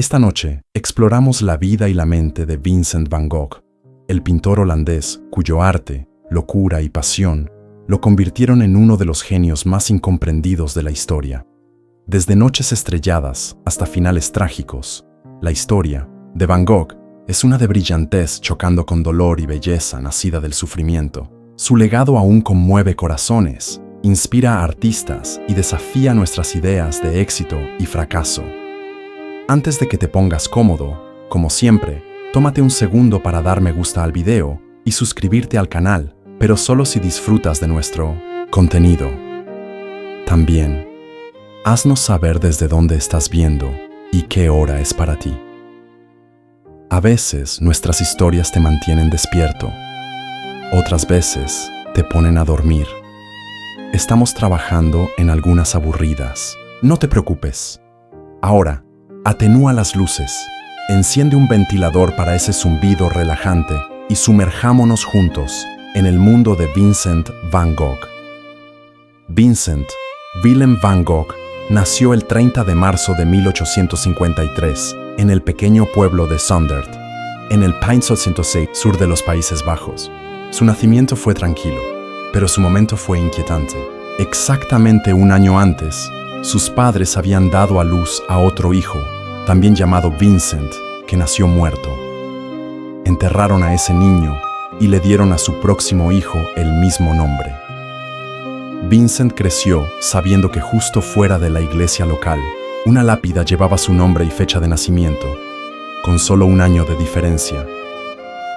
Esta noche exploramos la vida y la mente de Vincent van Gogh, el pintor holandés cuyo arte, locura y pasión lo convirtieron en uno de los genios más incomprendidos de la historia. Desde noches estrelladas hasta finales trágicos, la historia de Van Gogh es una de brillantez chocando con dolor y belleza nacida del sufrimiento. Su legado aún conmueve corazones, inspira a artistas y desafía nuestras ideas de éxito y fracaso. Antes de que te pongas cómodo, como siempre, tómate un segundo para dar me gusta al video y suscribirte al canal, pero solo si disfrutas de nuestro contenido. También, haznos saber desde dónde estás viendo y qué hora es para ti. A veces nuestras historias te mantienen despierto, otras veces te ponen a dormir. Estamos trabajando en algunas aburridas. No te preocupes. Ahora, atenúa las luces, enciende un ventilador para ese zumbido relajante y sumerjámonos juntos en el mundo de Vincent van Gogh. Vincent Willem van Gogh nació el 30 de marzo de 1853 en el pequeño pueblo de Zundert, en el Pinzot-Zee, sur de los Países Bajos. Su nacimiento fue tranquilo, pero su momento fue inquietante. Exactamente un año antes, sus padres habían dado a luz a otro hijo, también llamado Vincent, que nació muerto. Enterraron a ese niño y le dieron a su próximo hijo el mismo nombre. Vincent creció sabiendo que justo fuera de la iglesia local, una lápida llevaba su nombre y fecha de nacimiento, con solo un año de diferencia.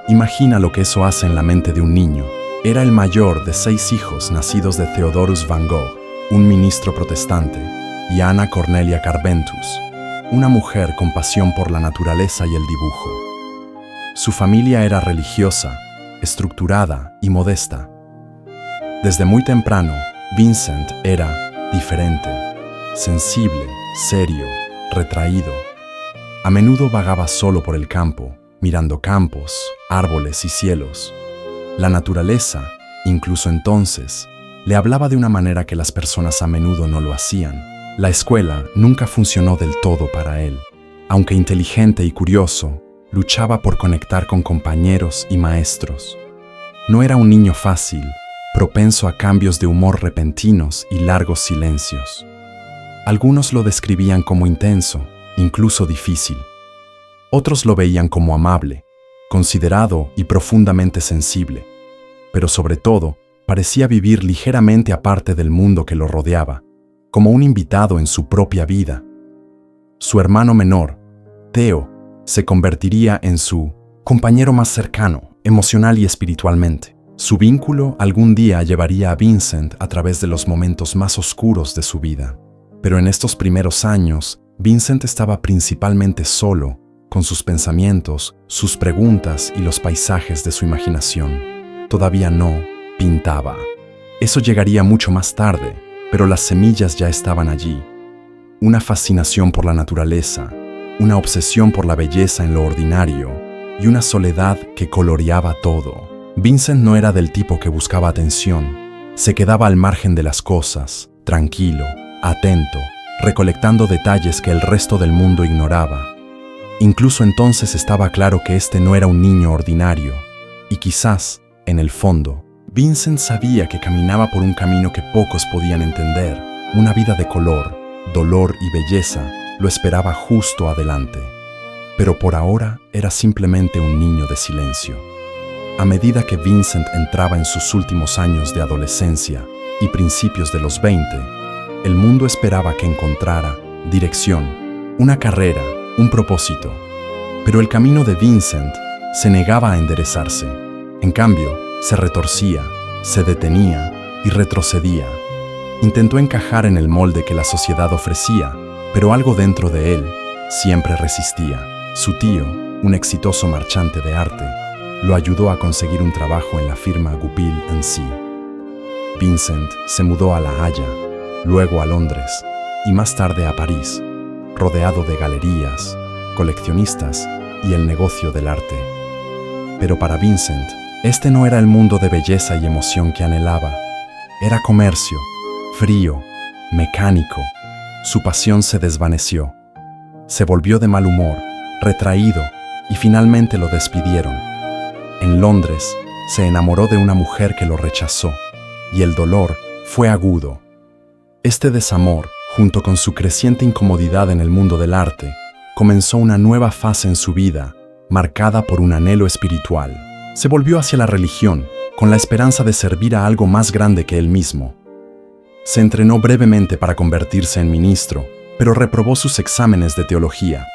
Imagina lo que eso hace en la mente de un niño. Era el mayor de 6 hijos nacidos de Theodorus van Gogh, un ministro protestante, y Anna Cornelia Carbentus, una mujer con pasión por la naturaleza y el dibujo. Su familia era religiosa, estructurada y modesta. Desde muy temprano, Vincent era diferente, sensible, serio, retraído. A menudo vagaba solo por el campo, mirando campos, árboles y cielos. La naturaleza, incluso entonces, le hablaba de una manera que las personas a menudo no lo hacían. La escuela nunca funcionó del todo para él. Aunque inteligente y curioso, luchaba por conectar con compañeros y maestros. No era un niño fácil, propenso a cambios de humor repentinos y largos silencios. Algunos lo describían como intenso, incluso difícil. Otros lo veían como amable, considerado y profundamente sensible. Pero sobre todo, parecía vivir ligeramente aparte del mundo que lo rodeaba, como un invitado en su propia vida. Su hermano menor, Theo, se convertiría en su compañero más cercano, emocional y espiritualmente. Su vínculo algún día llevaría a Vincent a través de los momentos más oscuros de su vida. Pero en estos primeros años, Vincent estaba principalmente solo, con sus pensamientos, sus preguntas y los paisajes de su imaginación. Todavía no pintaba. Eso llegaría mucho más tarde, pero las semillas ya estaban allí. Una fascinación por la naturaleza, una obsesión por la belleza en lo ordinario y una soledad que coloreaba todo. Vincent no era del tipo que buscaba atención. Se quedaba al margen de las cosas, tranquilo, atento, recolectando detalles que el resto del mundo ignoraba. Incluso entonces estaba claro que este no era un niño ordinario, y quizás, en el fondo, Vincent sabía que caminaba por un camino que pocos podían entender. Una vida de color, dolor y belleza lo esperaba justo adelante. Pero por ahora era simplemente un niño de silencio. A medida que Vincent entraba en sus últimos años de adolescencia y principios de los 20, el mundo esperaba que encontrara dirección, una carrera, un propósito. Pero el camino de Vincent se negaba a enderezarse. En cambio, se retorcía, se detenía y retrocedía. Intentó encajar en el molde que la sociedad ofrecía, pero algo dentro de él siempre resistía. Su tío, un exitoso marchante de arte, lo ayudó a conseguir un trabajo en la firma Goupil & Cie. Vincent se mudó a La Haya, luego a Londres y más tarde a París, rodeado de galerías, coleccionistas y el negocio del arte. Pero para Vincent, este no era el mundo de belleza y emoción que anhelaba. Era comercio, frío, mecánico. Su pasión se desvaneció. Se volvió de mal humor, retraído, y finalmente lo despidieron. En Londres, se enamoró de una mujer que lo rechazó, y el dolor fue agudo. Este desamor, junto con su creciente incomodidad en el mundo del arte, comenzó una nueva fase en su vida, marcada por un anhelo espiritual. Se volvió hacia la religión, con la esperanza de servir a algo más grande que él mismo. Se entrenó brevemente para convertirse en ministro, pero reprobó sus exámenes de teología.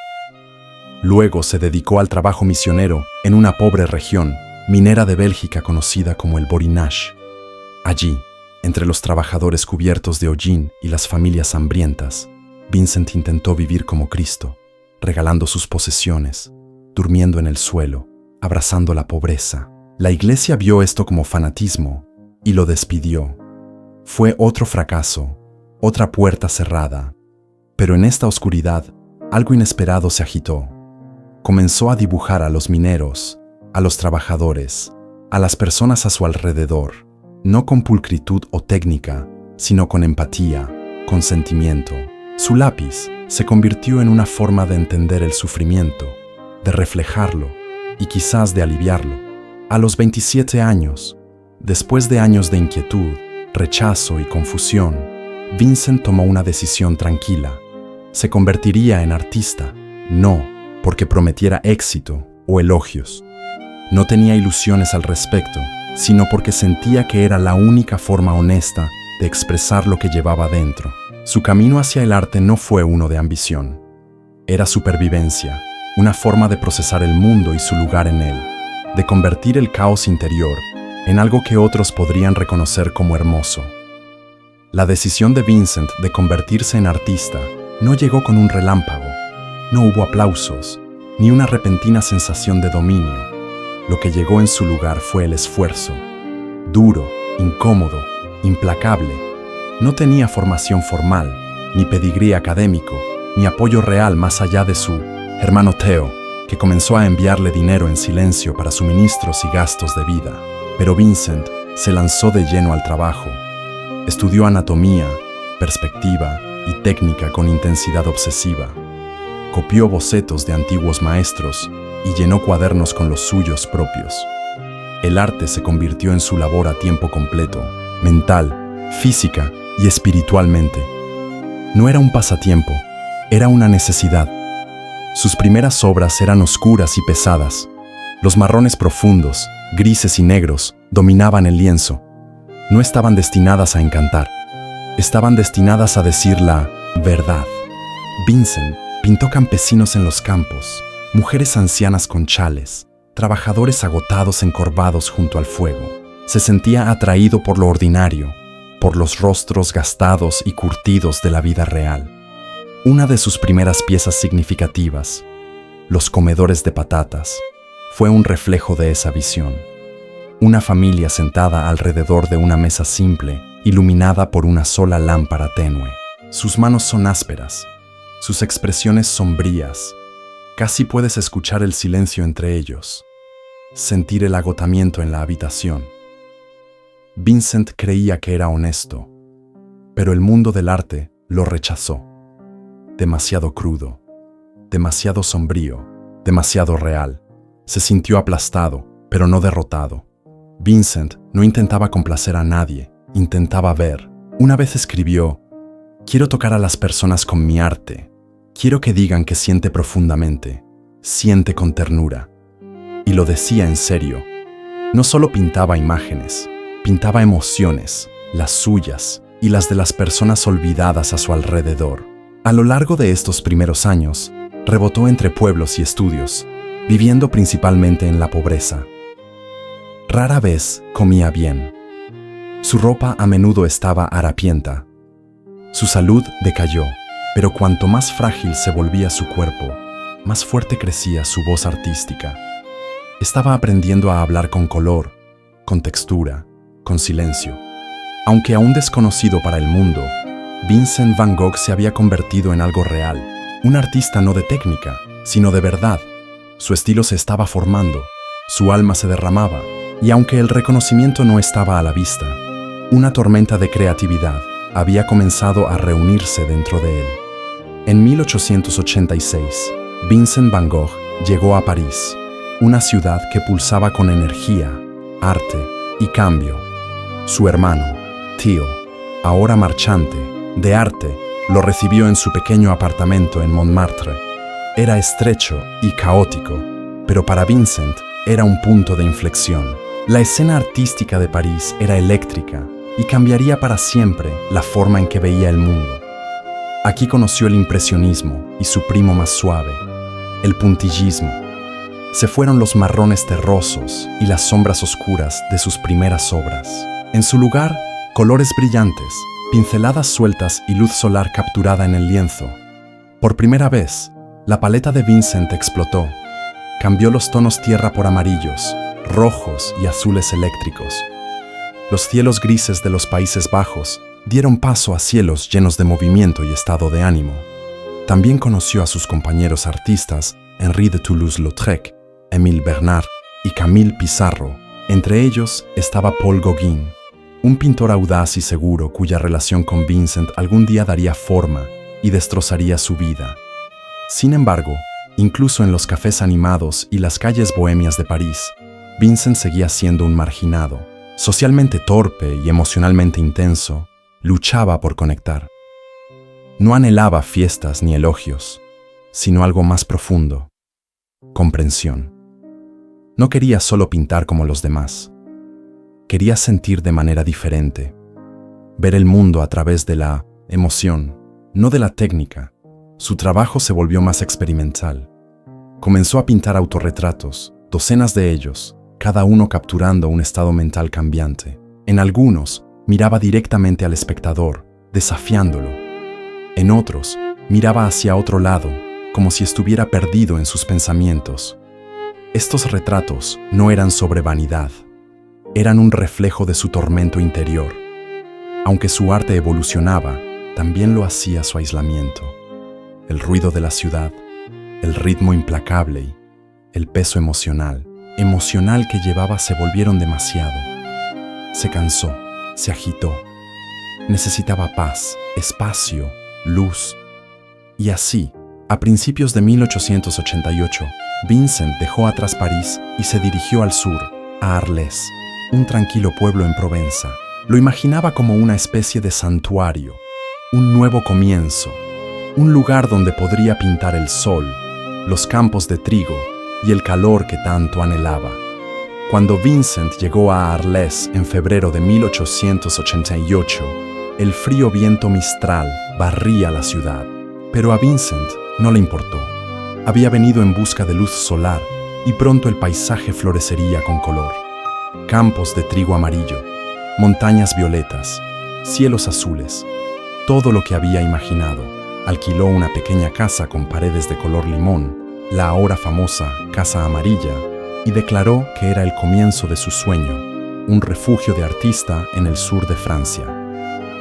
Luego se dedicó al trabajo misionero en una pobre región, minera de Bélgica conocida como el Borinage. Allí, entre los trabajadores cubiertos de hollín y las familias hambrientas, Vincent intentó vivir como Cristo, regalando sus posesiones, durmiendo en el suelo, abrazando la pobreza. La iglesia vio esto como fanatismo y lo despidió. Fue otro fracaso, otra puerta cerrada. Pero en esta oscuridad, algo inesperado se agitó. Comenzó a dibujar a los mineros, a los trabajadores, a las personas a su alrededor, no con pulcritud o técnica, sino con empatía, con sentimiento. Su lápiz se convirtió en una forma de entender el sufrimiento, de reflejarlo y quizás de aliviarlo. A los 27 años, después de años de inquietud, rechazo y confusión, Vincent tomó una decisión tranquila. Se convertiría en artista, no porque prometiera éxito o elogios. No tenía ilusiones al respecto, sino porque sentía que era la única forma honesta de expresar lo que llevaba dentro. Su camino hacia el arte no fue uno de ambición. Era supervivencia, una forma de procesar el mundo y su lugar en él, de convertir el caos interior en algo que otros podrían reconocer como hermoso. La decisión de Vincent de convertirse en artista no llegó con un relámpago. No hubo aplausos, ni una repentina sensación de dominio. Lo que llegó en su lugar fue el esfuerzo. Duro, incómodo, implacable. No tenía formación formal, ni pedigrí académico, ni apoyo real más allá de su hermano Theo, que comenzó a enviarle dinero en silencio para suministros y gastos de vida. Pero Vincent se lanzó de lleno al trabajo. Estudió anatomía, perspectiva y técnica con intensidad obsesiva. Copió bocetos de antiguos maestros y llenó cuadernos con los suyos propios. El arte se convirtió en su labor a tiempo completo, mental, física y espiritualmente. No era un pasatiempo, era una necesidad. Sus primeras obras eran oscuras y pesadas. Los marrones profundos, grises y negros, dominaban el lienzo. No estaban destinadas a encantar, estaban destinadas a decir la verdad. Vincent pintó campesinos en los campos, mujeres ancianas con chales, trabajadores agotados encorvados junto al fuego. Se sentía atraído por lo ordinario, por los rostros gastados y curtidos de la vida real. Una de sus primeras piezas significativas, Los comedores de patatas, fue un reflejo de esa visión. Una familia sentada alrededor de una mesa simple, iluminada por una sola lámpara tenue. Sus manos son ásperas, sus expresiones sombrías. Casi puedes escuchar el silencio entre ellos, sentir el agotamiento en la habitación. Vincent creía que era honesto, pero el mundo del arte lo rechazó. Demasiado crudo, demasiado sombrío, demasiado real. Se sintió aplastado, pero no derrotado. Vincent no intentaba complacer a nadie, intentaba ver. Una vez escribió: «Quiero tocar a las personas con mi arte. Quiero que digan que siente profundamente, siente con ternura». Y lo decía en serio. No solo pintaba imágenes, pintaba emociones, las suyas y las de las personas olvidadas a su alrededor. A lo largo de estos primeros años, rebotó entre pueblos y estudios, viviendo principalmente en la pobreza. Rara vez comía bien. Su ropa a menudo estaba harapienta. Su salud decayó, pero cuanto más frágil se volvía su cuerpo, más fuerte crecía su voz artística. Estaba aprendiendo a hablar con color, con textura, con silencio. Aunque aún desconocido para el mundo, Vincent van Gogh se había convertido en algo real, un artista no de técnica, sino de verdad. Su estilo se estaba formando, su alma se derramaba, y aunque el reconocimiento no estaba a la vista, una tormenta de creatividad había comenzado a reunirse dentro de él. En 1886, Vincent van Gogh llegó a París, una ciudad que pulsaba con energía, arte y cambio. Su hermano, Theo, ahora marchante de arte, lo recibió en su pequeño apartamento en Montmartre. Era estrecho y caótico, pero para Vincent era un punto de inflexión. La escena artística de París era eléctrica y cambiaría para siempre la forma en que veía el mundo. Aquí conoció el impresionismo y su primo más suave, el puntillismo. Se fueron los marrones terrosos y las sombras oscuras de sus primeras obras. En su lugar, colores brillantes, pinceladas sueltas y luz solar capturada en el lienzo. Por primera vez, la paleta de Vincent explotó. Cambió los tonos tierra por amarillos, rojos y azules eléctricos. Los cielos grises de los Países Bajos dieron paso a cielos llenos de movimiento y estado de ánimo. También conoció a sus compañeros artistas Henri de Toulouse-Lautrec, Émile Bernard y Camille Pissarro. Entre ellos estaba Paul Gauguin, un pintor audaz y seguro cuya relación con Vincent algún día daría forma y destrozaría su vida. Sin embargo, incluso en los cafés animados y las calles bohemias de París, Vincent seguía siendo un marginado. Socialmente torpe y emocionalmente intenso, luchaba por conectar. No anhelaba fiestas ni elogios, sino algo más profundo: comprensión. No quería solo pintar como los demás. Quería sentir de manera diferente, ver el mundo a través de la emoción, no de la técnica. Su trabajo se volvió más experimental. Comenzó a pintar autorretratos, docenas de ellos, cada uno capturando un estado mental cambiante. En algunos, miraba directamente al espectador, desafiándolo. En otros, miraba hacia otro lado, como si estuviera perdido en sus pensamientos. Estos retratos no eran sobre vanidad, eran un reflejo de su tormento interior. Aunque su arte evolucionaba, también lo hacía su aislamiento. El ruido de la ciudad, el ritmo implacable y el peso emocional que llevaba se volvieron demasiado. Se cansó, se agitó. Necesitaba paz, espacio, luz. Y así, a principios de 1888, Vincent dejó atrás París y se dirigió al sur, a Arles, un tranquilo pueblo en Provenza. Lo imaginaba como una especie de santuario, un nuevo comienzo, un lugar donde podría pintar el sol, los campos de trigo y el calor que tanto anhelaba. Cuando Vincent llegó a Arles en febrero de 1888, el frío viento mistral barría la ciudad. Pero a Vincent no le importó. Había venido en busca de luz solar y pronto el paisaje florecería con color. Campos de trigo amarillo, montañas violetas, cielos azules, todo lo que había imaginado. Alquiló una pequeña casa con paredes de color limón, la ahora famosa Casa Amarilla, y declaró que era el comienzo de su sueño, un refugio de artista en el sur de Francia.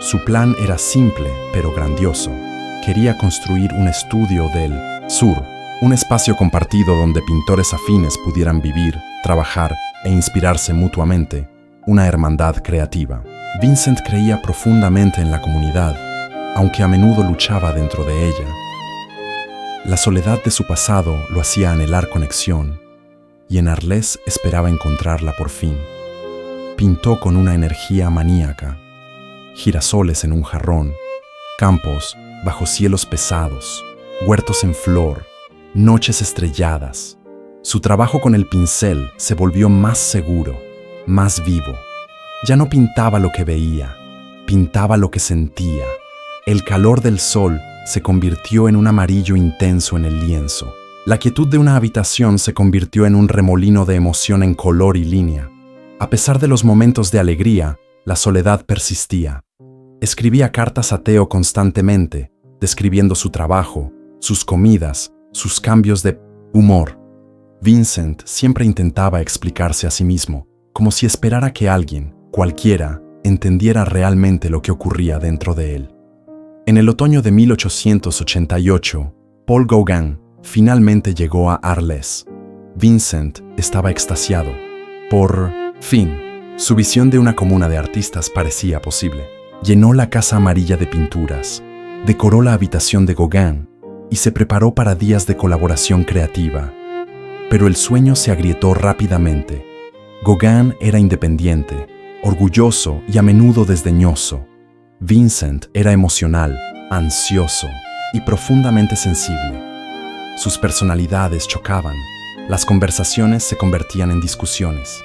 Su plan era simple pero grandioso. Quería construir un estudio del sur, un espacio compartido donde pintores afines pudieran vivir, trabajar e inspirarse mutuamente, una hermandad creativa. Vincent creía profundamente en la comunidad, aunque a menudo luchaba dentro de ella. La soledad de su pasado lo hacía anhelar conexión, y en Arles esperaba encontrarla por fin. Pintó con una energía maníaca, girasoles en un jarrón, campos bajo cielos pesados, huertos en flor, noches estrelladas. Su trabajo con el pincel se volvió más seguro, más vivo. Ya no pintaba lo que veía, pintaba lo que sentía. El calor del sol se convirtió en un amarillo intenso en el lienzo. La quietud de una habitación se convirtió en un remolino de emoción en color y línea. A pesar de los momentos de alegría, la soledad persistía. Escribía cartas a Theo constantemente, describiendo su trabajo, sus comidas, sus cambios de humor. Vincent siempre intentaba explicarse a sí mismo, como si esperara que alguien, cualquiera, entendiera realmente lo que ocurría dentro de él. En el otoño de 1888, Paul Gauguin finalmente llegó a Arles. Vincent estaba extasiado. Por fin, su visión de una comuna de artistas parecía posible. Llenó la Casa Amarilla de pinturas, decoró la habitación de Gauguin y se preparó para días de colaboración creativa. Pero el sueño se agrietó rápidamente. Gauguin era independiente, orgulloso y a menudo desdeñoso. Vincent era emocional, ansioso y profundamente sensible. Sus personalidades chocaban. Las conversaciones se convertían en discusiones.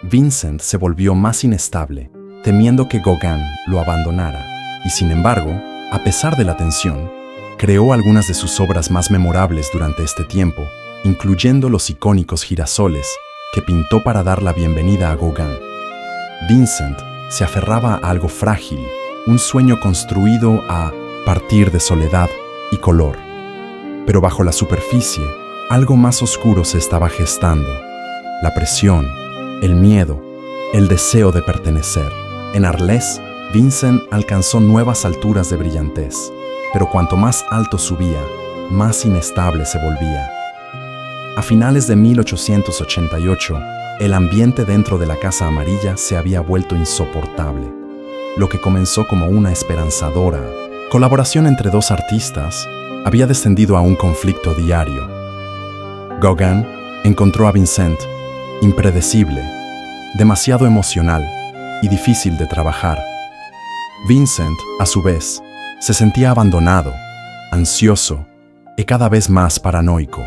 Vincent se volvió más inestable, temiendo que Gauguin lo abandonara. Y sin embargo, a pesar de la tensión, creó algunas de sus obras más memorables durante este tiempo, incluyendo los icónicos girasoles que pintó para dar la bienvenida a Gauguin. Vincent se aferraba a algo frágil, un sueño construido a partir de soledad y color. Pero bajo la superficie, algo más oscuro se estaba gestando: la presión, el miedo, el deseo de pertenecer. En Arles, Vincent alcanzó nuevas alturas de brillantez, pero cuanto más alto subía, más inestable se volvía. A finales de 1888, el ambiente dentro de la Casa Amarilla se había vuelto insoportable. Lo que comenzó como una esperanzadora colaboración entre dos artistas había descendido a un conflicto diario. Gauguin encontró a Vincent impredecible, demasiado emocional y difícil de trabajar. Vincent, a su vez, se sentía abandonado, ansioso y cada vez más paranoico.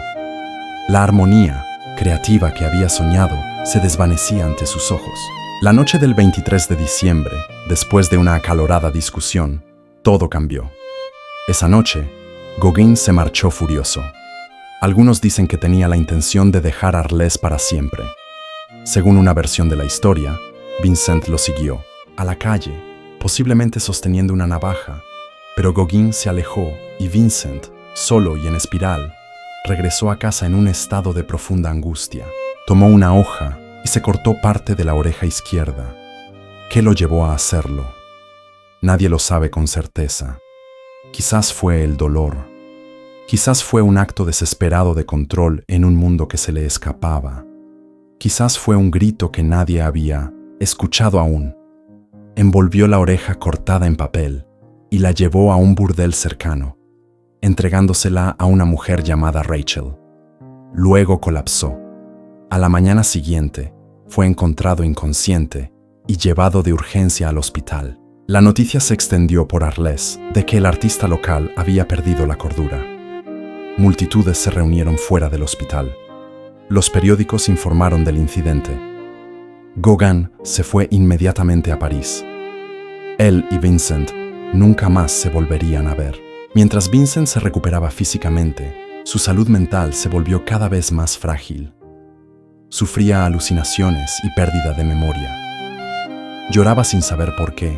La armonía creativa que había soñado se desvanecía ante sus ojos. La noche del 23 de diciembre, después de una acalorada discusión, todo cambió. Esa noche, Gauguin se marchó furioso. Algunos dicen que tenía la intención de dejar Arles para siempre. Según una versión de la historia, Vincent lo siguió a la calle, posiblemente sosteniendo una navaja, pero Gauguin se alejó y Vincent, solo y en espiral, regresó a casa en un estado de profunda angustia. Tomó una hoja y se cortó parte de la oreja izquierda. ¿Qué lo llevó a hacerlo? Nadie lo sabe con certeza. Quizás fue el dolor. Quizás fue un acto desesperado de control en un mundo que se le escapaba. Quizás fue un grito que nadie había escuchado aún. Envolvió la oreja cortada en papel y la llevó a un burdel cercano, entregándosela a una mujer llamada Rachel. Luego colapsó. A la mañana siguiente, fue encontrado inconsciente y llevado de urgencia al hospital. La noticia se extendió por Arles de que el artista local había perdido la cordura. Multitudes se reunieron fuera del hospital. Los periódicos informaron del incidente. Gauguin se fue inmediatamente a París. Él y Vincent nunca más se volverían a ver. Mientras Vincent se recuperaba físicamente, su salud mental se volvió cada vez más frágil. Sufría alucinaciones y pérdida de memoria. Lloraba sin saber por qué.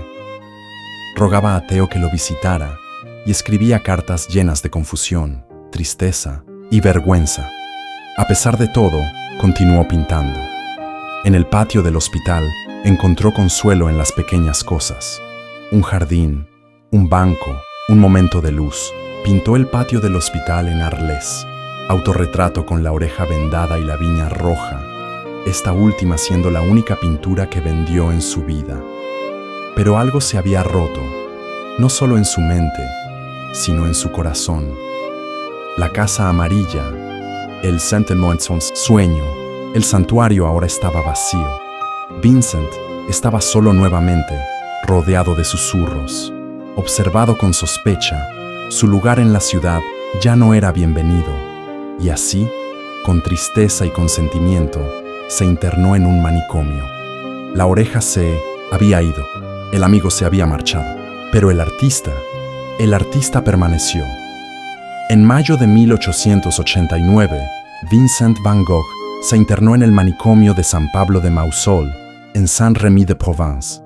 Rogaba a Theo que lo visitara y escribía cartas llenas de confusión, tristeza y vergüenza. A pesar de todo, continuó pintando. En el patio del hospital encontró consuelo en las pequeñas cosas: un jardín, un banco, un momento de luz. Pintó el patio del hospital en Arles, autorretrato con la oreja vendada y la viña roja, esta última siendo la única pintura que vendió en su vida. Pero algo se había roto, no solo en su mente, sino en su corazón. La Casa Amarilla, el Saint-Émouetsons sueño, el santuario ahora estaba vacío. Vincent estaba solo nuevamente, rodeado de susurros. Observado con sospecha, su lugar en la ciudad ya no era bienvenido, y así, con tristeza y consentimiento, se internó en un manicomio. La oreja se había ido, el amigo se había marchado, pero el artista permaneció. En mayo de 1889, Vincent van Gogh se internó en el manicomio de San Pablo de Mausol, en Saint-Rémy-de-Provence.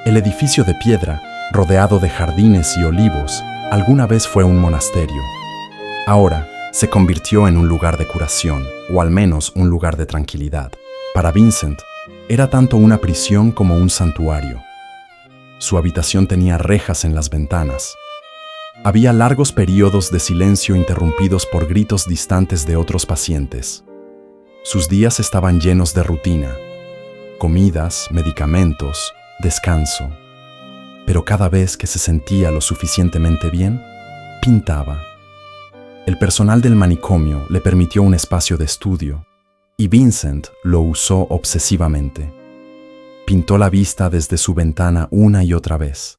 El edificio de piedra, rodeado de jardines y olivos, alguna vez fue un monasterio. Ahora se convirtió en un lugar de curación, o al menos un lugar de tranquilidad. Para Vincent, era tanto una prisión como un santuario. Su habitación tenía rejas en las ventanas. Había largos periodos de silencio interrumpidos por gritos distantes de otros pacientes. Sus días estaban llenos de rutina: comidas, medicamentos, descanso. Pero cada vez que se sentía lo suficientemente bien, pintaba. El personal del manicomio le permitió un espacio de estudio y Vincent lo usó obsesivamente. Pintó la vista desde su ventana una y otra vez.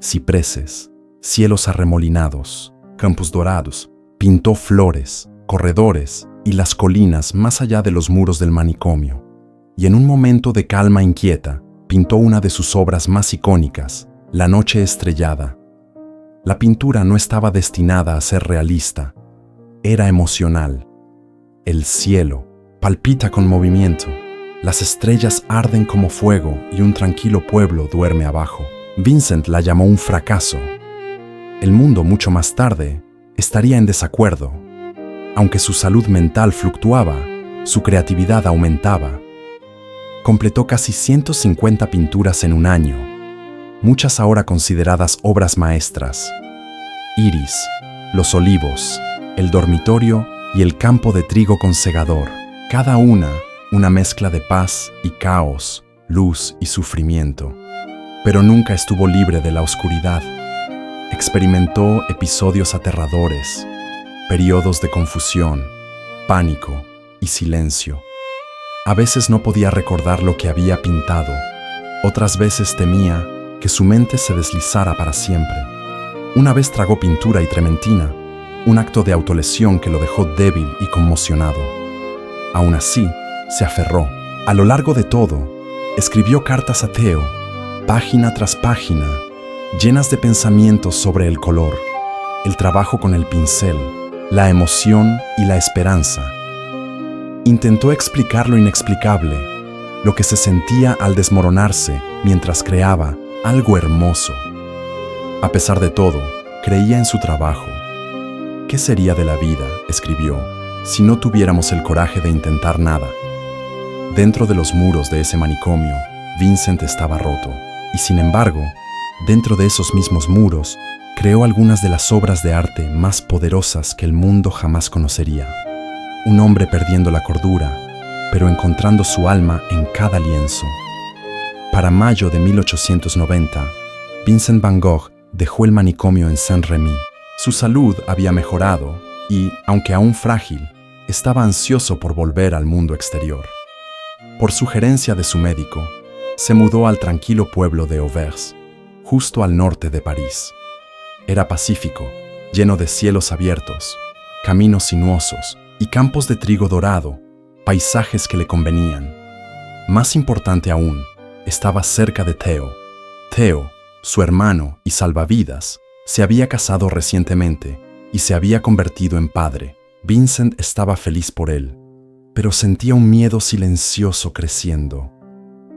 Cipreses, cielos arremolinados, campos dorados. Pintó flores, corredores y las colinas más allá de los muros del manicomio. Y en un momento de calma inquieta, pintó una de sus obras más icónicas, La noche estrellada. La pintura no estaba destinada a ser realista, era emocional. El cielo palpita con movimiento, las estrellas arden como fuego y un tranquilo pueblo duerme abajo. Vincent la llamó un fracaso. El mundo mucho más tarde estaría en desacuerdo. Aunque su salud mental fluctuaba, su creatividad aumentaba. Completó casi 150 pinturas en un año, muchas ahora consideradas obras maestras. Iris, los olivos, el dormitorio y el campo de trigo con segador, cada una mezcla de paz y caos, luz y sufrimiento. Pero nunca estuvo libre de la oscuridad. Experimentó episodios aterradores, periodos de confusión, pánico y silencio. A veces no podía recordar lo que había pintado, otras veces temía que su mente se deslizara para siempre. Una vez tragó pintura y trementina, un acto de autolesión que lo dejó débil y conmocionado. Aún así, se aferró. A lo largo de todo, escribió cartas a Theo, página tras página, llenas de pensamientos sobre el color, el trabajo con el pincel, la emoción y la esperanza. Intentó explicar lo inexplicable, lo que se sentía al desmoronarse mientras creaba algo hermoso. A pesar de todo, creía en su trabajo. ¿Qué sería de la vida, escribió, si no tuviéramos el coraje de intentar nada? Dentro de los muros de ese manicomio, Vincent estaba roto, y sin embargo, dentro de esos mismos muros, creó algunas de las obras de arte más poderosas que el mundo jamás conocería. Un hombre perdiendo la cordura, pero encontrando su alma en cada lienzo. Para mayo de 1890, Vincent van Gogh dejó el manicomio en Saint-Rémy. Su salud había mejorado y, aunque aún frágil, estaba ansioso por volver al mundo exterior. Por sugerencia de su médico, se mudó al tranquilo pueblo de Auvers, justo al norte de París. Era pacífico, lleno de cielos abiertos, caminos sinuosos y campos de trigo dorado, paisajes que le convenían. Más importante aún, estaba cerca de Theo. Theo, su hermano y salvavidas, se había casado recientemente y se había convertido en padre. Vincent estaba feliz por él, pero sentía un miedo silencioso creciendo.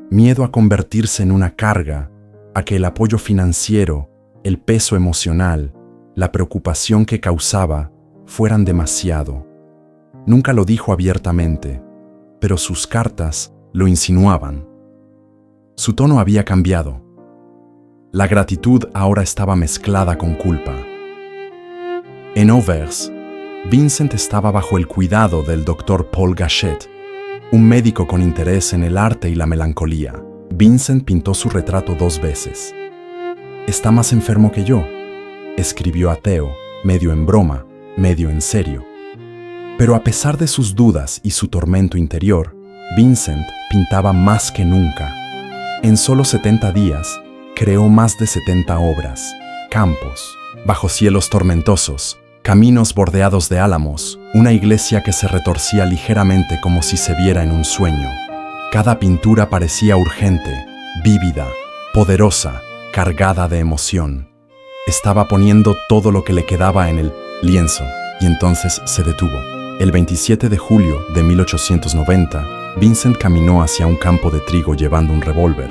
Miedo a convertirse en una carga, a que el apoyo financiero, el peso emocional, la preocupación que causaba, fueran demasiado. Nunca lo dijo abiertamente, pero sus cartas lo insinuaban. Su tono había cambiado. La gratitud ahora estaba mezclada con culpa. En Auvers, Vincent estaba bajo el cuidado del Dr. Paul Gachet, un médico con interés en el arte y la melancolía. Vincent pintó su retrato 2 veces. «Está más enfermo que yo», escribió a Theo, medio en broma, medio en serio. Pero a pesar de sus dudas y su tormento interior, Vincent pintaba más que nunca. En solo 70 días, creó más de 70 obras, campos, bajo cielos tormentosos, caminos bordeados de álamos, una iglesia que se retorcía ligeramente como si se viera en un sueño. Cada pintura parecía urgente, vívida, poderosa, cargada de emoción. Estaba poniendo todo lo que le quedaba en el lienzo, y entonces se detuvo. El 27 de julio de 1890, Vincent caminó hacia un campo de trigo llevando un revólver.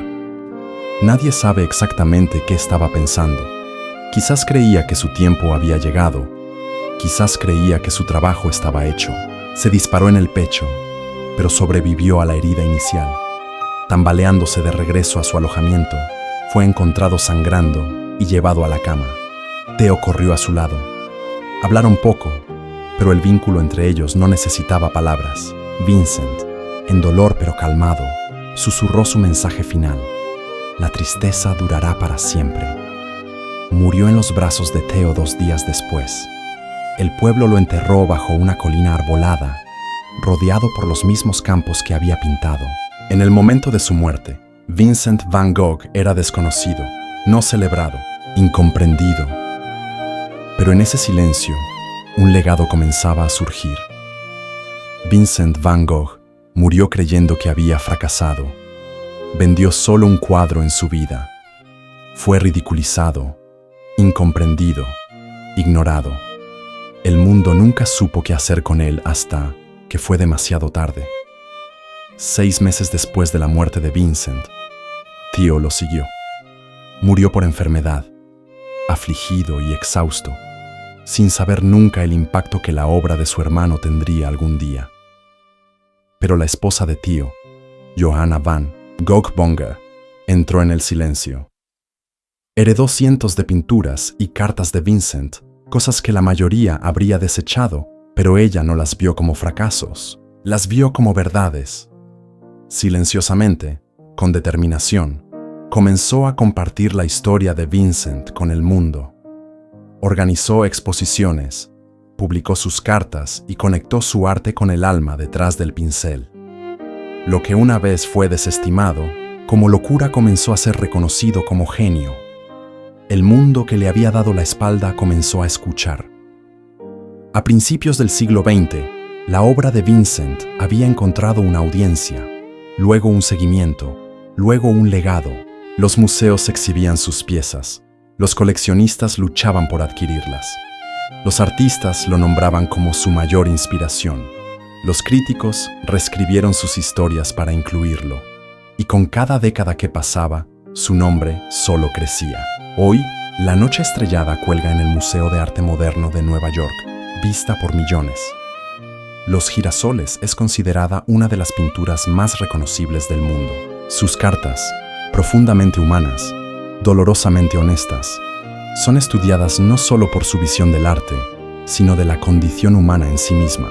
Nadie sabe exactamente qué estaba pensando. Quizás creía que su tiempo había llegado. Quizás creía que su trabajo estaba hecho. Se disparó en el pecho, pero sobrevivió a la herida inicial. Tambaleándose de regreso a su alojamiento, fue encontrado sangrando y llevado a la cama. Theo corrió a su lado. Hablaron poco, pero el vínculo entre ellos no necesitaba palabras. Vincent, en dolor pero calmado, susurró su mensaje final. La tristeza durará para siempre. Murió en los brazos de Theo 2 días después. el pueblo lo enterró bajo una colina arbolada, rodeado por los mismos campos que había pintado. En el momento de su muerte, Vincent van Gogh era desconocido, no celebrado, incomprendido. Pero en ese silencio, un legado comenzaba a surgir. Vincent van Gogh murió creyendo que había fracasado. Vendió solo un cuadro en su vida. Fue ridiculizado, incomprendido, ignorado. El mundo nunca supo qué hacer con él hasta que fue demasiado tarde. 6 meses después de la muerte de Vincent, Theo lo siguió. Murió por enfermedad, afligido y exhausto, sin saber nunca el impacto que la obra de su hermano tendría algún día. Pero la esposa de Theo, Johanna van Gogh Bonger, entró en el silencio. Heredó cientos de pinturas y cartas de Vincent, cosas que la mayoría habría desechado, pero ella no las vio como fracasos, las vio como verdades. Silenciosamente, con determinación, comenzó a compartir la historia de Vincent con el mundo. Organizó exposiciones, publicó sus cartas y conectó su arte con el alma detrás del pincel. Lo que una vez fue desestimado, como locura comenzó a ser reconocido como genio. El mundo que le había dado la espalda comenzó a escuchar. A principios del siglo XX, la obra de Vincent había encontrado una audiencia, luego un seguimiento, luego un legado. Los museos exhibían sus piezas, los coleccionistas luchaban por adquirirlas. Los artistas lo nombraban como su mayor inspiración. Los críticos reescribieron sus historias para incluirlo, y con cada década que pasaba, su nombre solo crecía. Hoy, la Noche Estrellada cuelga en el Museo de Arte Moderno de Nueva York, vista por millones. Los girasoles es considerada una de las pinturas más reconocibles del mundo. Sus cartas, profundamente humanas, dolorosamente honestas, son estudiadas no solo por su visión del arte, sino de la condición humana en sí misma.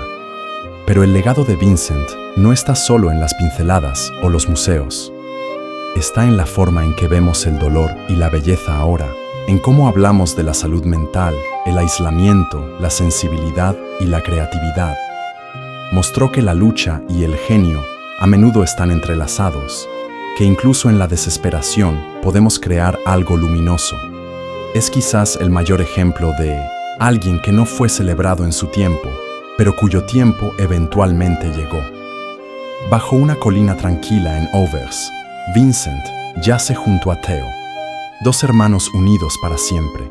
Pero el legado de Vincent no está solo en las pinceladas o los museos. Está en la forma en que vemos el dolor y la belleza ahora, en cómo hablamos de la salud mental, el aislamiento, la sensibilidad y la creatividad. Mostró que la lucha y el genio a menudo están entrelazados, que incluso en la desesperación podemos crear algo luminoso. Es quizás el mayor ejemplo de alguien que no fue celebrado en su tiempo, pero cuyo tiempo eventualmente llegó. Bajo una colina tranquila en Auvers, Vincent yace junto a Theo, dos hermanos unidos para siempre,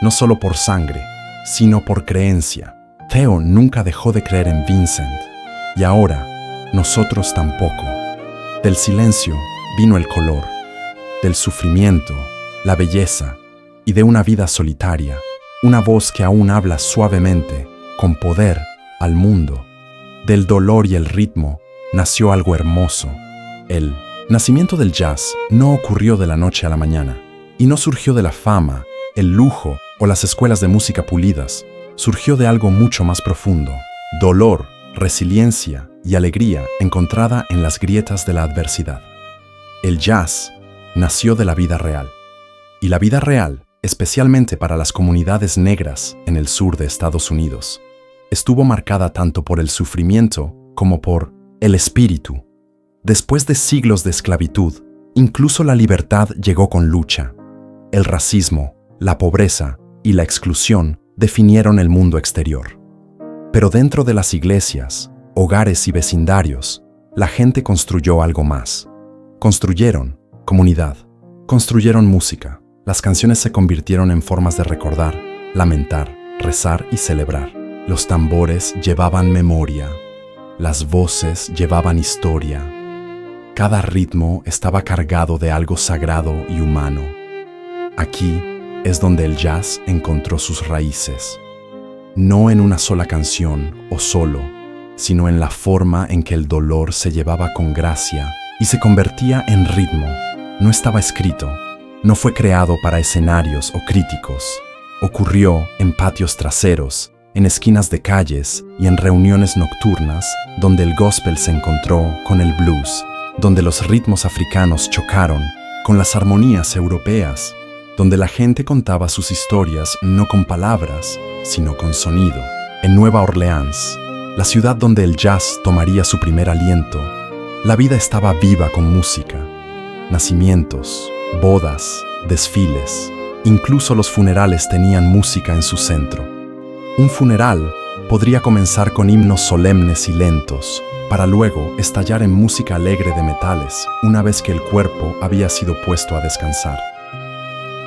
no solo por sangre, sino por creencia. Theo nunca dejó de creer en Vincent, y ahora nosotros tampoco. Del silencio vino el color, del sufrimiento, la belleza, y de una vida solitaria, una voz que aún habla suavemente, con poder, al mundo. Del dolor y el ritmo nació algo hermoso. El nacimiento del jazz no ocurrió de la noche a la mañana, y no surgió de la fama, el lujo o las escuelas de música pulidas. Surgió de algo mucho más profundo: dolor, resiliencia y alegría encontrada en las grietas de la adversidad. El jazz nació de la vida real, y la vida real, especialmente para las comunidades negras en el sur de Estados Unidos, estuvo marcada tanto por el sufrimiento como por el espíritu. Después de siglos de esclavitud, incluso la libertad llegó con lucha. El racismo, la pobreza y la exclusión definieron el mundo exterior. Pero dentro de las iglesias, hogares y vecindarios, la gente construyó algo más. Construyeron comunidad, construyeron música. Las canciones se convirtieron en formas de recordar, lamentar, rezar y celebrar. Los tambores llevaban memoria, las voces llevaban historia. Cada ritmo estaba cargado de algo sagrado y humano. Aquí es donde el jazz encontró sus raíces, no en una sola canción o solo, sino en la forma en que el dolor se llevaba con gracia y se convertía en ritmo. No estaba escrito, no fue creado para escenarios o críticos. Ocurrió en patios traseros, en esquinas de calles y en reuniones nocturnas donde el gospel se encontró con el blues, donde los ritmos africanos chocaron con las armonías europeas, donde la gente contaba sus historias no con palabras, sino con sonido. En Nueva Orleans, la ciudad donde el jazz tomaría su primer aliento, la vida estaba viva con música. Nacimientos, bodas, desfiles, incluso los funerales tenían música en su centro. Un funeral podría comenzar con himnos solemnes y lentos, para luego estallar en música alegre de metales una vez que el cuerpo había sido puesto a descansar.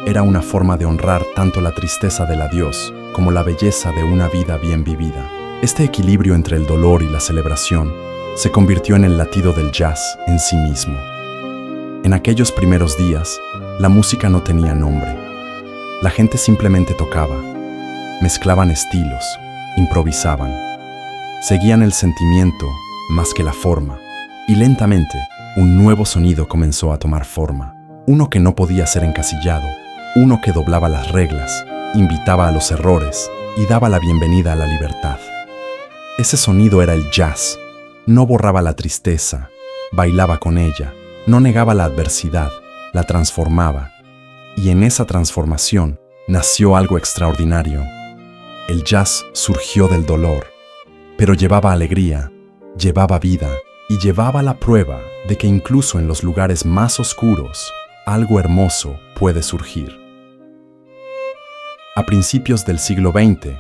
Era una forma de honrar tanto la tristeza del adiós como la belleza de una vida bien vivida. Este equilibrio entre el dolor y la celebración se convirtió en el latido del jazz en sí mismo. En aquellos primeros días, la música no tenía nombre. La gente simplemente tocaba, mezclaban estilos, improvisaban. Seguían el sentimiento más que la forma, y lentamente un nuevo sonido comenzó a tomar forma, uno que no podía ser encasillado, uno que doblaba las reglas, invitaba a los errores y daba la bienvenida a la libertad. Ese sonido era el jazz. No borraba la tristeza, bailaba con ella, no negaba la adversidad, la transformaba. Y en esa transformación nació algo extraordinario. El jazz surgió del dolor, pero llevaba alegría, llevaba vida y llevaba la prueba de que incluso en los lugares más oscuros, algo hermoso puede surgir. A principios del siglo XX,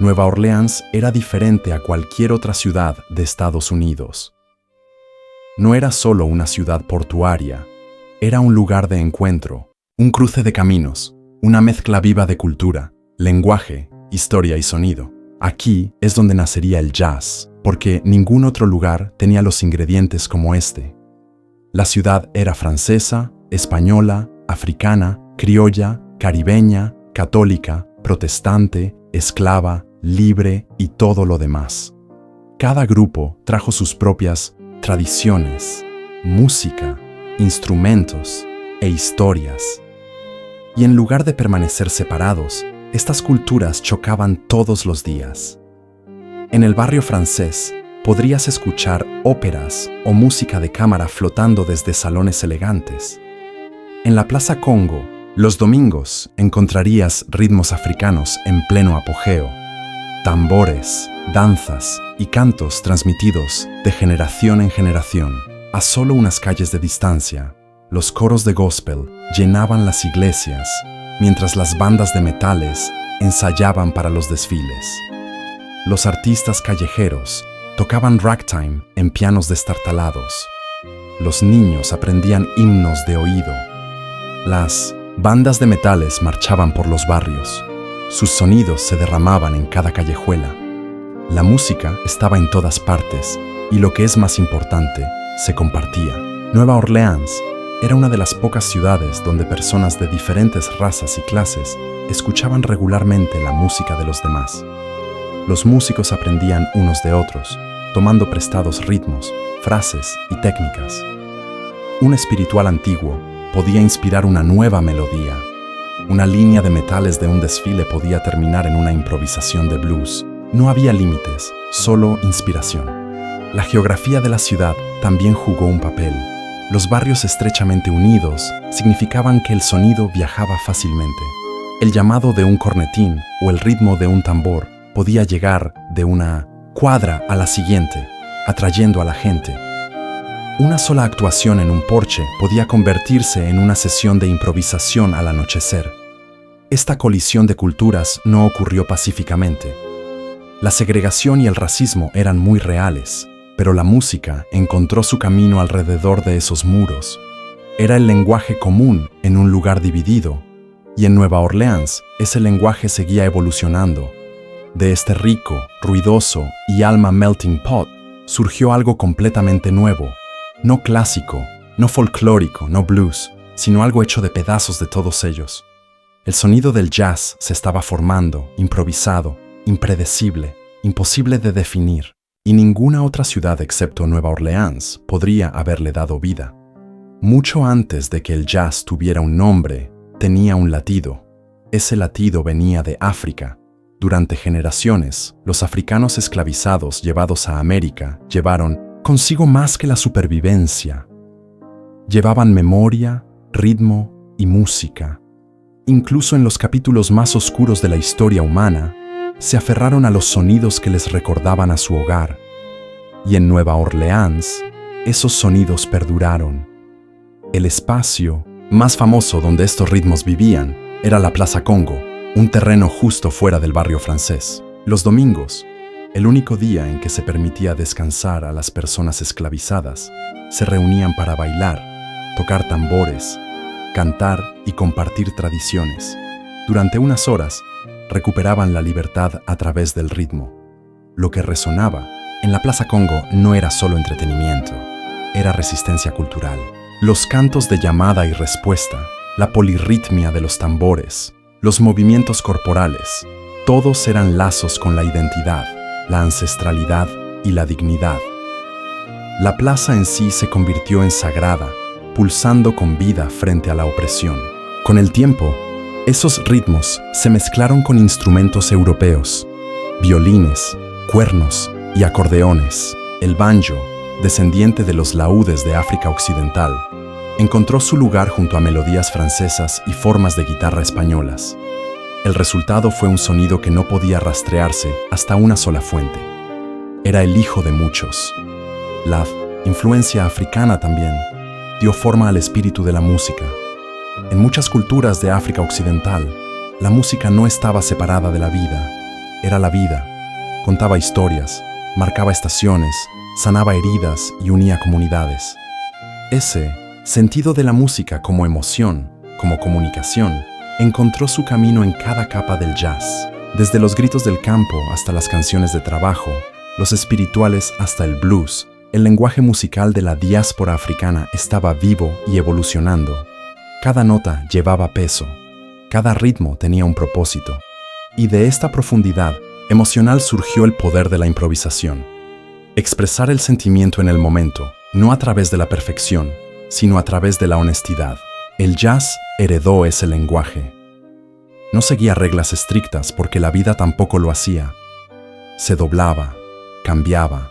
Nueva Orleans era diferente a cualquier otra ciudad de Estados Unidos. No era solo una ciudad portuaria, era un lugar de encuentro, un cruce de caminos, una mezcla viva de cultura, lenguaje, historia y sonido. Aquí es donde nacería el jazz, porque ningún otro lugar tenía los ingredientes como este. La ciudad era francesa, española, africana, criolla, caribeña, católica, protestante, esclava, libre y todo lo demás. Cada grupo trajo sus propias tradiciones, música, instrumentos e historias. Y en lugar de permanecer separados, estas culturas chocaban todos los días. En el barrio francés podrías escuchar óperas o música de cámara flotando desde salones elegantes. En la Plaza Congo, los domingos encontrarías ritmos africanos en pleno apogeo, tambores, danzas y cantos transmitidos de generación en generación. A solo unas calles de distancia, los coros de gospel llenaban las iglesias, mientras las bandas de metales ensayaban para los desfiles. Los artistas callejeros tocaban ragtime en pianos destartalados. Los niños aprendían himnos de oído. Las bandas de metales marchaban por los barrios. Sus sonidos se derramaban en cada callejuela. La música estaba en todas partes y lo que es más importante, se compartía. Nueva Orleans era una de las pocas ciudades donde personas de diferentes razas y clases escuchaban regularmente la música de los demás. Los músicos aprendían unos de otros, tomando prestados ritmos, frases y técnicas. Un espiritual antiguo podía inspirar una nueva melodía. Una línea de metales de un desfile podía terminar en una improvisación de blues. No había límites, solo inspiración. La geografía de la ciudad también jugó un papel. Los barrios estrechamente unidos significaban que el sonido viajaba fácilmente. El llamado de un cornetín o el ritmo de un tambor podía llegar de una cuadra a la siguiente, atrayendo a la gente. Una sola actuación en un porche podía convertirse en una sesión de improvisación al anochecer. Esta colisión de culturas no ocurrió pacíficamente. La segregación y el racismo eran muy reales, pero la música encontró su camino alrededor de esos muros. Era el lenguaje común en un lugar dividido, y en Nueva Orleans ese lenguaje seguía evolucionando. De este rico, ruidoso y alma melting pot surgió algo completamente nuevo, no clásico, no folclórico, no blues, sino algo hecho de pedazos de todos ellos. El sonido del jazz se estaba formando, improvisado, impredecible, imposible de definir, y ninguna otra ciudad excepto Nueva Orleans podría haberle dado vida. Mucho antes de que el jazz tuviera un nombre, tenía un latido. Ese latido venía de África. Durante generaciones, los africanos esclavizados llevados a América llevaron consigo más que la supervivencia. Llevaban memoria, ritmo y música. Incluso en los capítulos más oscuros de la historia humana, se aferraron a los sonidos que les recordaban a su hogar. Y en Nueva Orleans, esos sonidos perduraron. El espacio más famoso donde estos ritmos vivían era la Plaza Congo, un terreno justo fuera del barrio francés. Los domingos, el único día en que se permitía descansar a las personas esclavizadas, se reunían para bailar, tocar tambores, cantar y compartir tradiciones. Durante unas horas, recuperaban la libertad a través del ritmo. Lo que resonaba en la Plaza Congo no era solo entretenimiento, era resistencia cultural. Los cantos de llamada y respuesta, la polirritmia de los tambores, los movimientos corporales, todos eran lazos con la identidad, la ancestralidad y la dignidad. La plaza en sí se convirtió en sagrada, pulsando con vida frente a la opresión. Con el tiempo, esos ritmos se mezclaron con instrumentos europeos, violines, cuernos y acordeones. El banjo, descendiente de los laúdes de África Occidental, encontró su lugar junto a melodías francesas y formas de guitarra españolas. El resultado fue un sonido que no podía rastrearse hasta una sola fuente. Era el hijo de muchos. La influencia africana también dio forma al espíritu de la música. En muchas culturas de África Occidental, la música no estaba separada de la vida. Era la vida. Contaba historias, marcaba estaciones, sanaba heridas y unía comunidades. Ese sentido de la música como emoción, como comunicación, encontró su camino en cada capa del jazz. Desde los gritos del campo hasta las canciones de trabajo, los espirituales hasta el blues, el lenguaje musical de la diáspora africana estaba vivo y evolucionando. Cada nota llevaba peso, cada ritmo tenía un propósito, y de esta profundidad emocional surgió el poder de la improvisación. Expresar el sentimiento en el momento, no a través de la perfección, sino a través de la honestidad. El jazz heredó ese lenguaje. No seguía reglas estrictas porque la vida tampoco lo hacía. Se doblaba, cambiaba,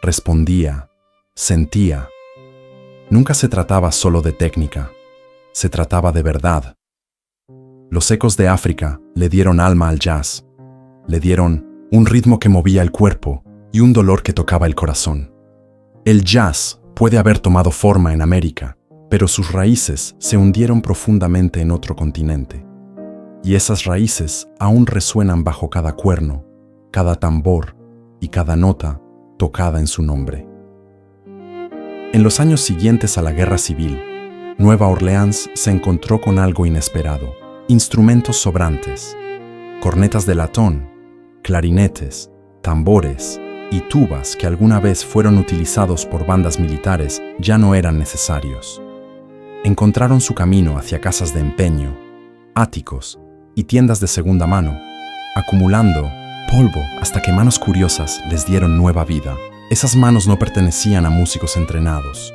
respondía, sentía. Nunca se trataba solo de técnica, se trataba de verdad. Los ecos de África le dieron alma al jazz, le dieron un ritmo que movía el cuerpo y un dolor que tocaba el corazón. El jazz puede haber tomado forma en América, pero sus raíces se hundieron profundamente en otro continente. Y esas raíces aún resuenan bajo cada cuerno, cada tambor y cada nota tocada en su nombre. En los años siguientes a la Guerra Civil, Nueva Orleans se encontró con algo inesperado: instrumentos sobrantes, cornetas de latón, clarinetes, tambores y tubas que alguna vez fueron utilizados por bandas militares ya no eran necesarios. Encontraron su camino hacia casas de empeño, áticos y tiendas de segunda mano, acumulando polvo hasta que manos curiosas les dieron nueva vida. Esas manos no pertenecían a músicos entrenados,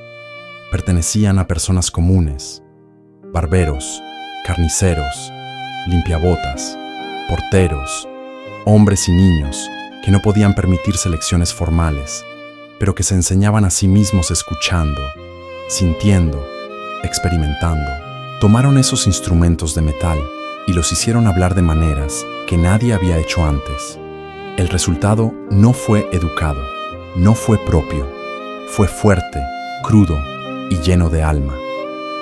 pertenecían a personas comunes, barberos, carniceros, limpiabotas, porteros, hombres y niños que no podían permitirse lecciones formales, pero que se enseñaban a sí mismos escuchando, sintiendo, experimentando. Tomaron esos instrumentos de metal y los hicieron hablar de maneras que nadie había hecho antes. El resultado no fue educado, no fue propio, fue fuerte, crudo y lleno de alma.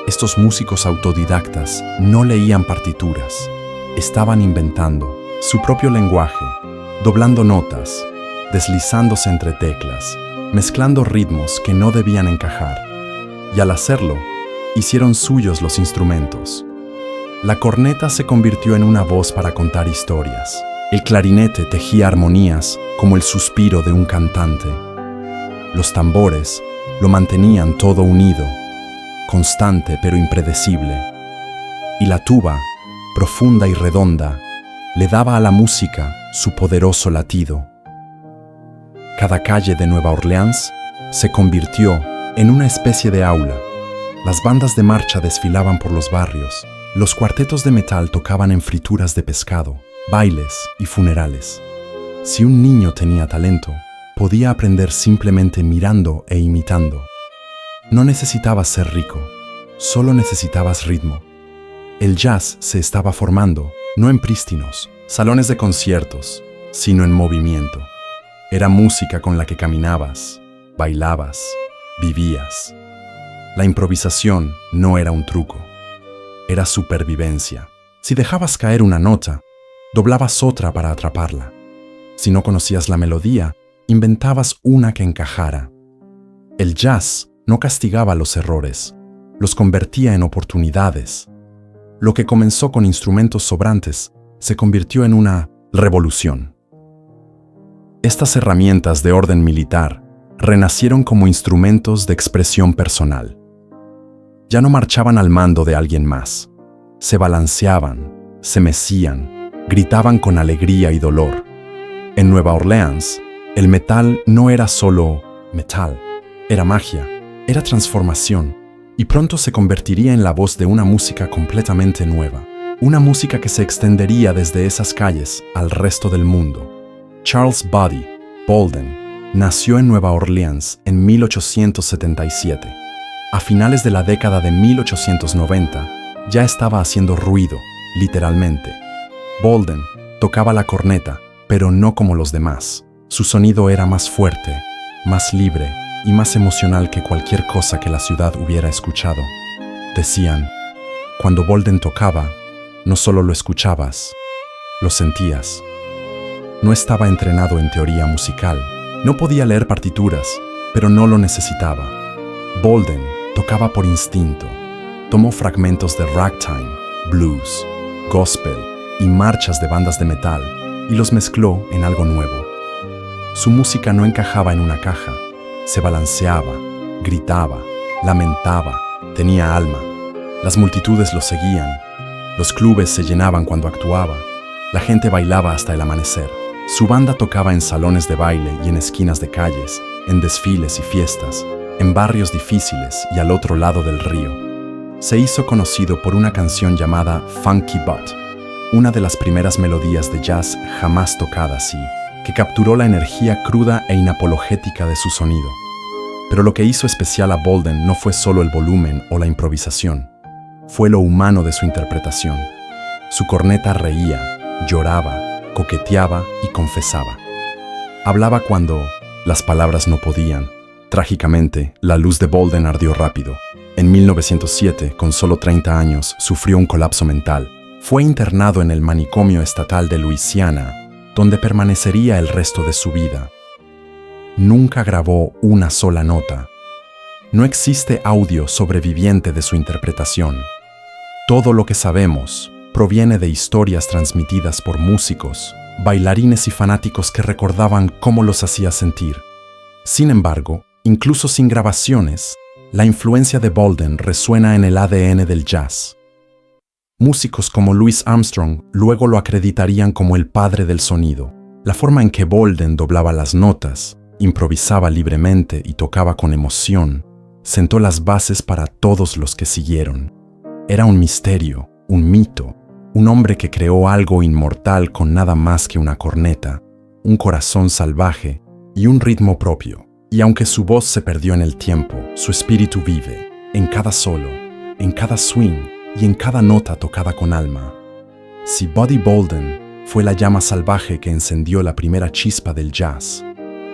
Estos músicos autodidactas no leían partituras, estaban inventando su propio lenguaje, doblando notas, deslizándose entre teclas, mezclando ritmos que no debían encajar. Y al hacerlo, hicieron suyos los instrumentos. La corneta se convirtió en una voz para contar historias. El clarinete tejía armonías como el suspiro de un cantante. Los tambores lo mantenían todo unido, constante pero impredecible. Y la tuba, profunda y redonda, le daba a la música su poderoso latido. Cada calle de Nueva Orleans se convirtió en una especie de aula. Las bandas de marcha desfilaban por los barrios. Los cuartetos de metal tocaban en frituras de pescado, bailes y funerales. Si un niño tenía talento, podía aprender simplemente mirando e imitando. No necesitabas ser rico, solo necesitabas ritmo. El jazz se estaba formando, no en prístinos salones de conciertos, sino en movimiento. Era música con la que caminabas, bailabas, vivías. La improvisación no era un truco, era supervivencia. Si dejabas caer una nota, doblabas otra para atraparla. Si no conocías la melodía, inventabas una que encajara. El jazz no castigaba los errores, los convertía en oportunidades. Lo que comenzó con instrumentos sobrantes se convirtió en una revolución. Estas herramientas de orden militar renacieron como instrumentos de expresión personal. Ya no marchaban al mando de alguien más. Se balanceaban, se mecían, gritaban con alegría y dolor. En Nueva Orleans, el metal no era solo metal, era magia, era transformación, y pronto se convertiría en la voz de una música completamente nueva, una música que se extendería desde esas calles al resto del mundo. Charles Buddy Bolden nació en Nueva Orleans en 1877. A finales de la década de 1890, ya estaba haciendo ruido, literalmente. Bolden tocaba la corneta, pero no como los demás. Su sonido era más fuerte, más libre y más emocional que cualquier cosa que la ciudad hubiera escuchado. Decían, cuando Bolden tocaba, no solo lo escuchabas, lo sentías. No estaba entrenado en teoría musical, no podía leer partituras, pero no lo necesitaba. Bolden tocaba por instinto. Tomó fragmentos de ragtime, blues, gospel y marchas de bandas de metal y los mezcló en algo nuevo. Su música no encajaba en una caja, se balanceaba, gritaba, lamentaba, tenía alma. Las multitudes lo seguían, los clubes se llenaban cuando actuaba, la gente bailaba hasta el amanecer. Su banda tocaba en salones de baile y en esquinas de calles, en desfiles y fiestas, en barrios difíciles y al otro lado del río. Se hizo conocido por una canción llamada Funky Butt, una de las primeras melodías de jazz jamás tocada así, que capturó la energía cruda e inapologética de su sonido. Pero lo que hizo especial a Bolden no fue solo el volumen o la improvisación, fue lo humano de su interpretación. Su corneta reía, lloraba, coqueteaba y confesaba. Hablaba cuando las palabras no podían. Trágicamente, la luz de Bolden ardió rápido. En 1907, con solo 30 años, sufrió un colapso mental. Fue internado en el manicomio estatal de Luisiana, donde permanecería el resto de su vida. Nunca grabó una sola nota. No existe audio sobreviviente de su interpretación. Todo lo que sabemos proviene de historias transmitidas por músicos, bailarines y fanáticos que recordaban cómo los hacía sentir. Sin embargo, incluso sin grabaciones, la influencia de Bolden resuena en el ADN del jazz. Músicos como Louis Armstrong luego lo acreditarían como el padre del sonido. La forma en que Bolden doblaba las notas, improvisaba libremente y tocaba con emoción, sentó las bases para todos los que siguieron. Era un misterio, un mito, un hombre que creó algo inmortal con nada más que una corneta, un corazón salvaje y un ritmo propio. Y aunque su voz se perdió en el tiempo, su espíritu vive, en cada solo, en cada swing y en cada nota tocada con alma. Si Buddy Bolden fue la llama salvaje que encendió la primera chispa del jazz,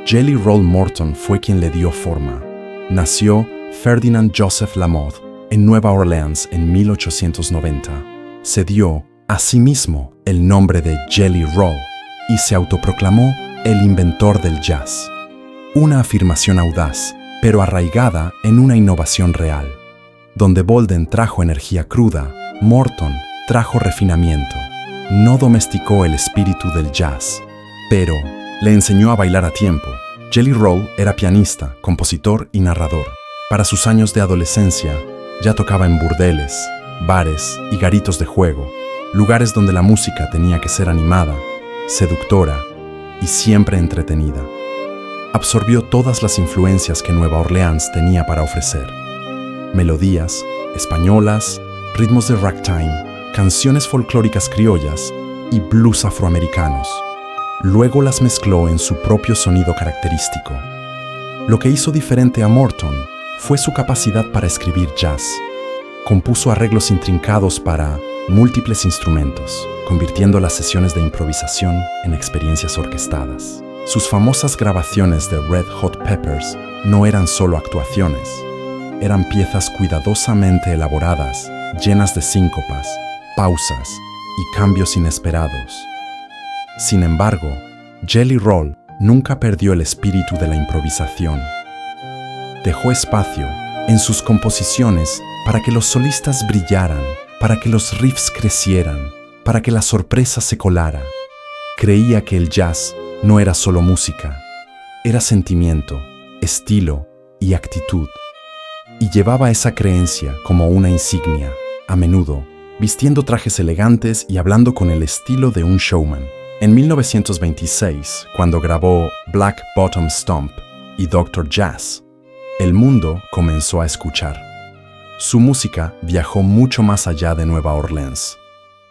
Jelly Roll Morton fue quien le dio forma. Nació Ferdinand Joseph Lamotte en Nueva Orleans en 1890. Se dio a sí mismo el nombre de Jelly Roll y se autoproclamó el inventor del jazz. Una afirmación audaz, pero arraigada en una innovación real. Donde Bolden trajo energía cruda, Morton trajo refinamiento. No domesticó el espíritu del jazz, pero le enseñó a bailar a tiempo. Jelly Roll era pianista, compositor y narrador. Para sus años de adolescencia, ya tocaba en burdeles, bares y garitos de juego, lugares donde la música tenía que ser animada, seductora y siempre entretenida. Absorbió todas las influencias que Nueva Orleans tenía para ofrecer. Melodías españolas, ritmos de ragtime, canciones folclóricas criollas y blues afroamericanos. Luego las mezcló en su propio sonido característico. Lo que hizo diferente a Morton fue su capacidad para escribir jazz. Compuso arreglos intrincados para múltiples instrumentos, convirtiendo las sesiones de improvisación en experiencias orquestadas. Sus famosas grabaciones de Red Hot Peppers no eran solo actuaciones, eran piezas cuidadosamente elaboradas, llenas de síncopas, pausas y cambios inesperados. Sin embargo, Jelly Roll nunca perdió el espíritu de la improvisación. Dejó espacio en sus composiciones para que los solistas brillaran, para que los riffs crecieran, para que la sorpresa se colara. Creía que el jazz no era solo música, era sentimiento, estilo y actitud. Y llevaba esa creencia como una insignia, a menudo, vistiendo trajes elegantes y hablando con el estilo de un showman. En 1926, cuando grabó Black Bottom Stomp y Dr. Jazz, el mundo comenzó a escuchar. Su música viajó mucho más allá de Nueva Orleans,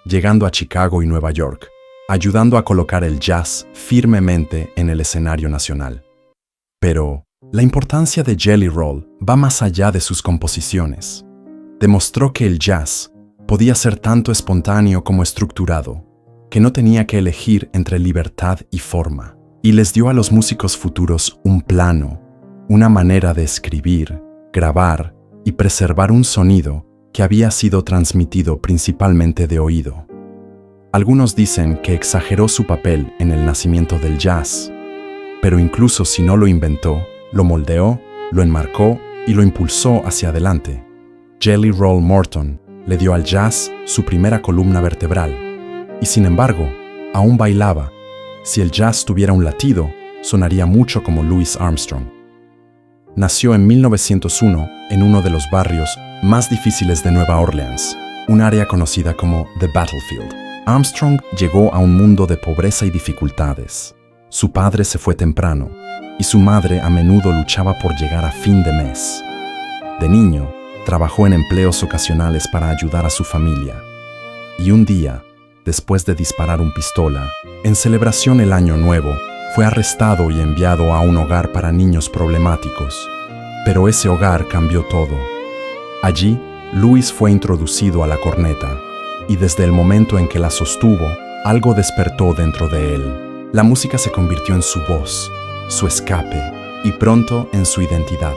llegando a Chicago y Nueva York, ayudando a colocar el jazz firmemente en el escenario nacional. Pero la importancia de Jelly Roll va más allá de sus composiciones. Demostró que el jazz podía ser tanto espontáneo como estructurado, que no tenía que elegir entre libertad y forma, y les dio a los músicos futuros un plano, una manera de escribir, grabar y preservar un sonido que había sido transmitido principalmente de oído. Algunos dicen que exageró su papel en el nacimiento del jazz, pero incluso si no lo inventó, lo moldeó, lo enmarcó y lo impulsó hacia adelante. Jelly Roll Morton le dio al jazz su primera columna vertebral, y sin embargo, aún bailaba. Si el jazz tuviera un latido, sonaría mucho como Louis Armstrong. Nació en 1901 en uno de los barrios más difíciles de Nueva Orleans, un área conocida como The Battlefield. Armstrong llegó a un mundo de pobreza y dificultades. Su padre se fue temprano, y su madre a menudo luchaba por llegar a fin de mes. De niño, trabajó en empleos ocasionales para ayudar a su familia. Y un día, después de disparar un pistola, en celebración del Año Nuevo, fue arrestado y enviado a un hogar para niños problemáticos. Pero ese hogar cambió todo. Allí, Louis fue introducido a la corneta, y desde el momento en que la sostuvo, algo despertó dentro de él. La música se convirtió en su voz, su escape, y pronto en su identidad.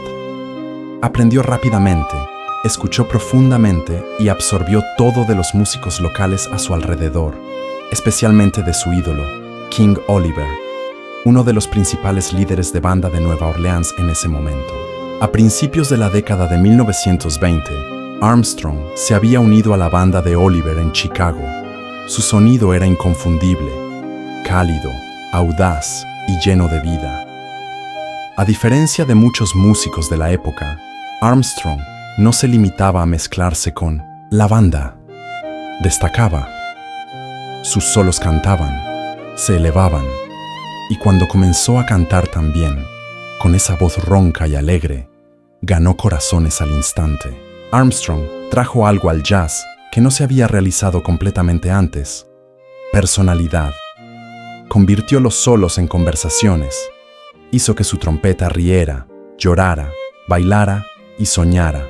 Aprendió rápidamente, escuchó profundamente y absorbió todo de los músicos locales a su alrededor, especialmente de su ídolo, King Oliver, uno de los principales líderes de banda de Nueva Orleans en ese momento. A principios de la década de 1920, Armstrong se había unido a la banda de Oliver en Chicago. Su sonido era inconfundible, cálido, audaz y lleno de vida. A diferencia de muchos músicos de la época, Armstrong no se limitaba a mezclarse con la banda. Destacaba. Sus solos cantaban, se elevaban, y cuando comenzó a cantar también, con esa voz ronca y alegre, ganó corazones al instante. Armstrong trajo algo al jazz que no se había realizado completamente antes: personalidad. Convirtió los solos en conversaciones, hizo que su trompeta riera, llorara, bailara y soñara.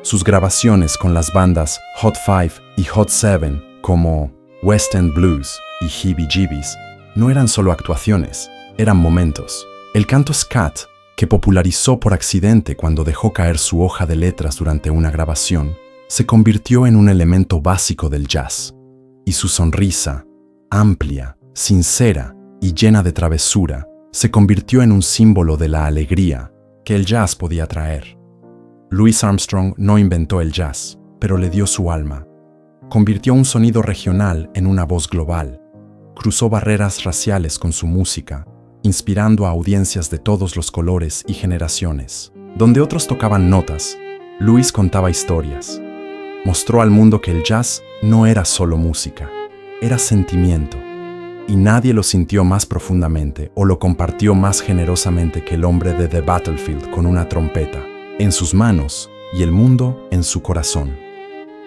Sus grabaciones con las bandas Hot 5 y Hot 7, como West End Blues y Heebie Jeebies, no eran solo actuaciones, eran momentos. El canto scat, que popularizó por accidente cuando dejó caer su hoja de letras durante una grabación, se convirtió en un elemento básico del jazz. Y su sonrisa, amplia, sincera y llena de travesura, se convirtió en un símbolo de la alegría que el jazz podía traer. Louis Armstrong no inventó el jazz, pero le dio su alma. Convirtió un sonido regional en una voz global. Cruzó barreras raciales con su música, inspirando a audiencias de todos los colores y generaciones. Donde otros tocaban notas, Louis contaba historias. Mostró al mundo que el jazz no era solo música, era sentimiento. Y nadie lo sintió más profundamente o lo compartió más generosamente que el hombre de The Battlefield con una trompeta en sus manos y el mundo en su corazón.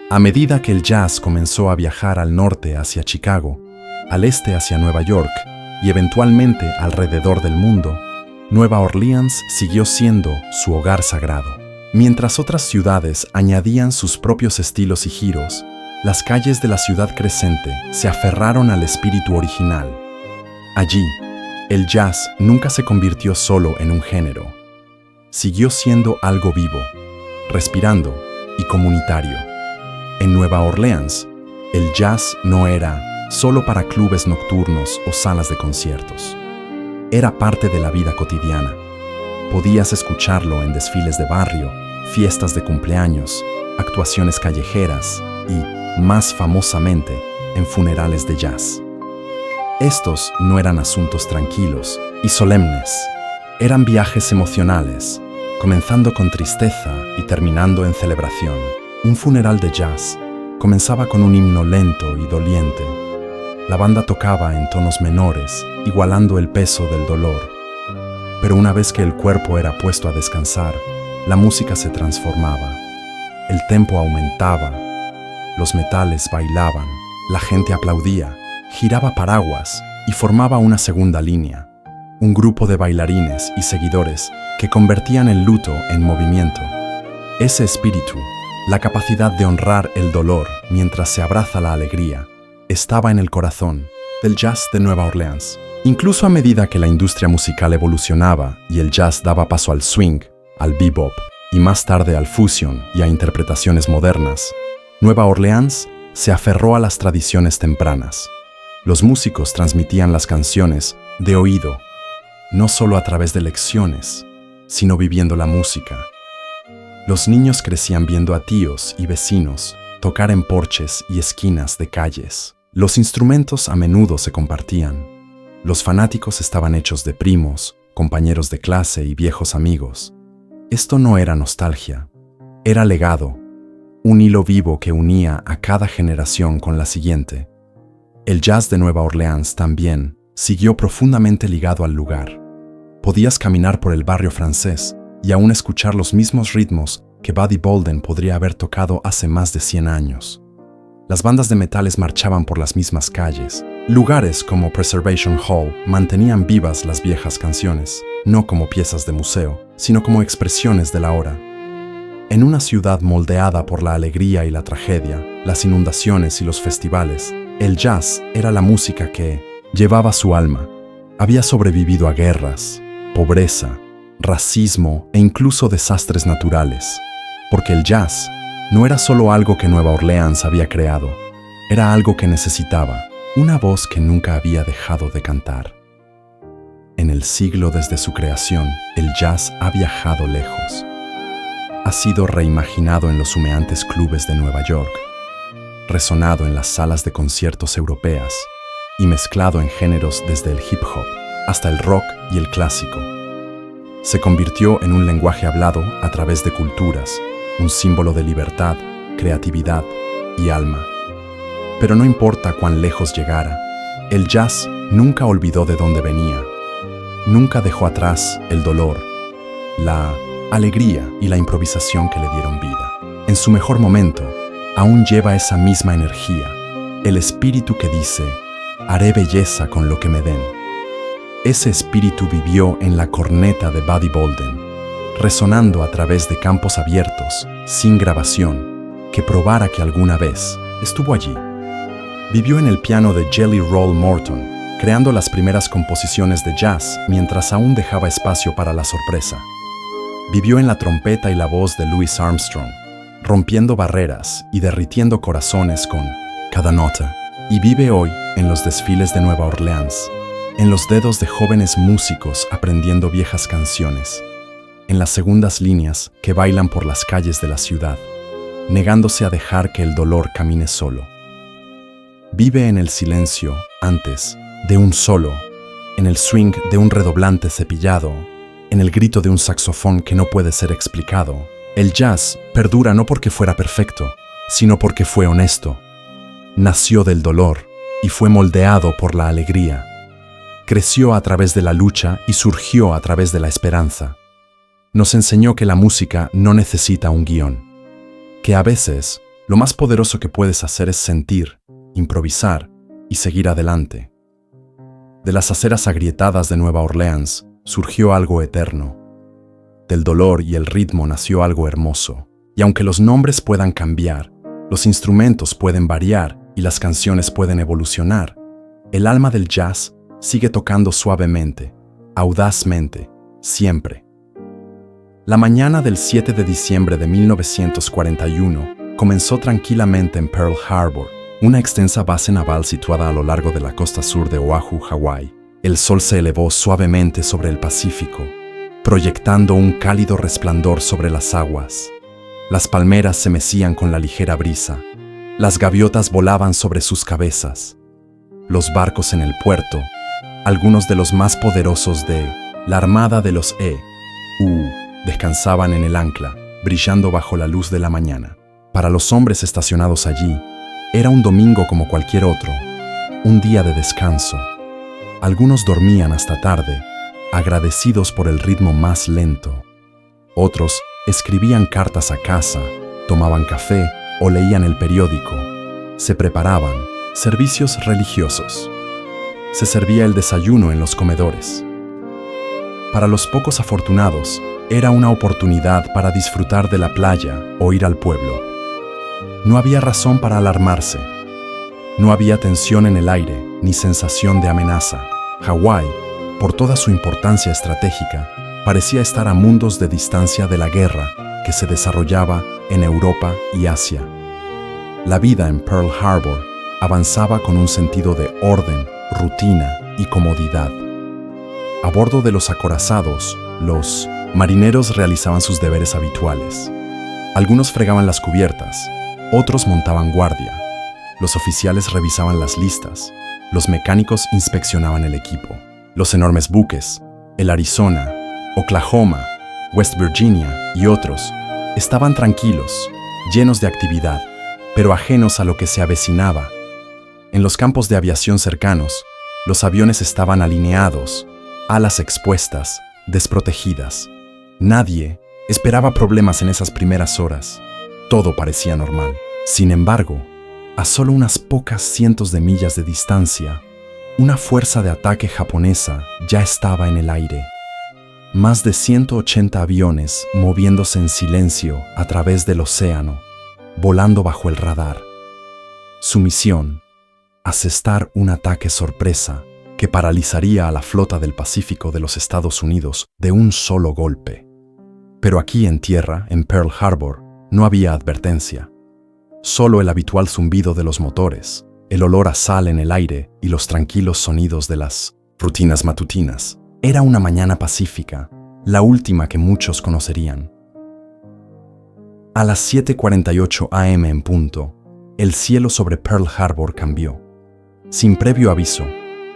A medida que el jazz comenzó a viajar al norte hacia Chicago, al este hacia Nueva York y eventualmente alrededor del mundo, Nueva Orleans siguió siendo su hogar sagrado. Mientras otras ciudades añadían sus propios estilos y giros, las calles de la ciudad creciente se aferraron al espíritu original. Allí, el jazz nunca se convirtió solo en un género. Siguió siendo algo vivo, respirando y comunitario. En Nueva Orleans, el jazz no era solo para clubes nocturnos o salas de conciertos. Era parte de la vida cotidiana. Podías escucharlo en desfiles de barrio, fiestas de cumpleaños, actuaciones callejeras y, más famosamente, en funerales de jazz. Estos no eran asuntos tranquilos y solemnes. Eran viajes emocionales, comenzando con tristeza y terminando en celebración. Un funeral de jazz comenzaba con un himno lento y doliente. La banda tocaba en tonos menores, igualando el peso del dolor. Pero una vez que el cuerpo era puesto a descansar, la música se transformaba. El tempo aumentaba, los metales bailaban, la gente aplaudía, giraba paraguas y formaba una segunda línea. Un grupo de bailarines y seguidores que convertían el luto en movimiento. Ese espíritu, la capacidad de honrar el dolor mientras se abraza la alegría, estaba en el corazón del jazz de Nueva Orleans. Incluso a medida que la industria musical evolucionaba y el jazz daba paso al swing, al bebop y más tarde al fusion y a interpretaciones modernas, Nueva Orleans se aferró a las tradiciones tempranas. Los músicos transmitían las canciones de oído, no solo a través de lecciones, sino viviendo la música. Los niños crecían viendo a tíos y vecinos tocar en porches y esquinas de calles. Los instrumentos a menudo se compartían. Los fanáticos estaban hechos de primos, compañeros de clase y viejos amigos. Esto no era nostalgia, era legado, un hilo vivo que unía a cada generación con la siguiente. El jazz de Nueva Orleans también siguió profundamente ligado al lugar. Podías caminar por el barrio francés y aún escuchar los mismos ritmos que Buddy Bolden podría haber tocado hace más de 100 años. Las bandas de metales marchaban por las mismas calles. Lugares como Preservation Hall mantenían vivas las viejas canciones, no como piezas de museo, sino como expresiones de la hora. En una ciudad moldeada por la alegría y la tragedia, las inundaciones y los festivales, el jazz era la música que llevaba su alma. Había sobrevivido a guerras, pobreza, racismo e incluso desastres naturales, porque el jazz no era solo algo que Nueva Orleans había creado, era algo que necesitaba, una voz que nunca había dejado de cantar. En el siglo desde su creación, el jazz ha viajado lejos. Ha sido reimaginado en los humeantes clubes de Nueva York, resonado en las salas de conciertos europeas y mezclado en géneros desde el hip hop hasta el rock y el clásico. Se convirtió en un lenguaje hablado a través de culturas, un símbolo de libertad, creatividad y alma. Pero no importa cuán lejos llegara, el jazz nunca olvidó de dónde venía. Nunca dejó atrás el dolor, la alegría y la improvisación que le dieron vida. En su mejor momento, aún lleva esa misma energía, el espíritu que dice, haré belleza con lo que me den. Ese espíritu vivió en la corneta de Buddy Bolden, resonando a través de campos abiertos, sin grabación, que probara que alguna vez estuvo allí. Vivió en el piano de Jelly Roll Morton, creando las primeras composiciones de jazz mientras aún dejaba espacio para la sorpresa. Vivió en la trompeta y la voz de Louis Armstrong, rompiendo barreras y derritiendo corazones con cada nota. Y vive hoy en los desfiles de Nueva Orleans, en los dedos de jóvenes músicos aprendiendo viejas canciones, en las segundas líneas que bailan por las calles de la ciudad, negándose a dejar que el dolor camine solo. Vive en el silencio antes de un solo, en el swing de un redoblante cepillado, en el grito de un saxofón que no puede ser explicado. El jazz perdura no porque fuera perfecto, sino porque fue honesto. Nació del dolor y fue moldeado por la alegría. Creció a través de la lucha y surgió a través de la esperanza. Nos enseñó que la música no necesita un guión, que a veces lo más poderoso que puedes hacer es sentir, improvisar y seguir adelante. De las aceras agrietadas de Nueva Orleans surgió algo eterno. Del dolor y el ritmo nació algo hermoso. Y aunque los nombres puedan cambiar, Los instrumentos pueden variar y las canciones pueden evolucionar. El alma del jazz sigue tocando suavemente, audazmente, siempre. La mañana del 7 de diciembre de 1941 comenzó tranquilamente en Pearl Harbor, una extensa base naval situada a lo largo de la costa sur de Oahu, Hawái. El sol se elevó suavemente sobre el Pacífico, proyectando un cálido resplandor sobre las aguas. Las palmeras se mecían con la ligera brisa. Las gaviotas volaban sobre sus cabezas. Los barcos en el puerto, algunos de los más poderosos de la Armada de los E.U., descansaban en el ancla, brillando bajo la luz de la mañana. Para los hombres estacionados allí, era un domingo como cualquier otro, un día de descanso. Algunos dormían hasta tarde, agradecidos por el ritmo más lento. Otros escribían cartas a casa, tomaban café o leían el periódico. Se preparaban servicios religiosos. Se servía el desayuno en los comedores. Para los pocos afortunados, era una oportunidad para disfrutar de la playa o ir al pueblo. No había razón para alarmarse. No había tensión en el aire ni sensación de amenaza. Hawái, por toda su importancia estratégica, parecía estar a mundos de distancia de la guerra que se desarrollaba en Europa y Asia. La vida en Pearl Harbor avanzaba con un sentido de orden, rutina y comodidad. A bordo de los acorazados, los marineros realizaban sus deberes habituales. Algunos fregaban las cubiertas, otros montaban guardia. Los oficiales revisaban las listas, los mecánicos inspeccionaban el equipo. Los enormes buques, el Arizona, Oklahoma, West Virginia y otros, estaban tranquilos, llenos de actividad, pero ajenos a lo que se avecinaba. En los campos de aviación cercanos, los aviones estaban alineados, alas expuestas, desprotegidas. Nadie esperaba problemas en esas primeras horas. Todo parecía normal. Sin embargo, a solo unas pocas cientos de millas de distancia, una fuerza de ataque japonesa ya estaba en el aire. Más de 180 aviones moviéndose en silencio a través del océano, volando bajo el radar. Su misión, asestar un ataque sorpresa que paralizaría a la flota del Pacífico de los Estados Unidos de un solo golpe. Pero aquí en tierra, en Pearl Harbor, no había advertencia. Solo el habitual zumbido de los motores, el olor a sal en el aire y los tranquilos sonidos de las rutinas matutinas. Era una mañana pacífica, la última que muchos conocerían. A las 7:48 am en punto, el cielo sobre Pearl Harbor cambió. Sin previo aviso,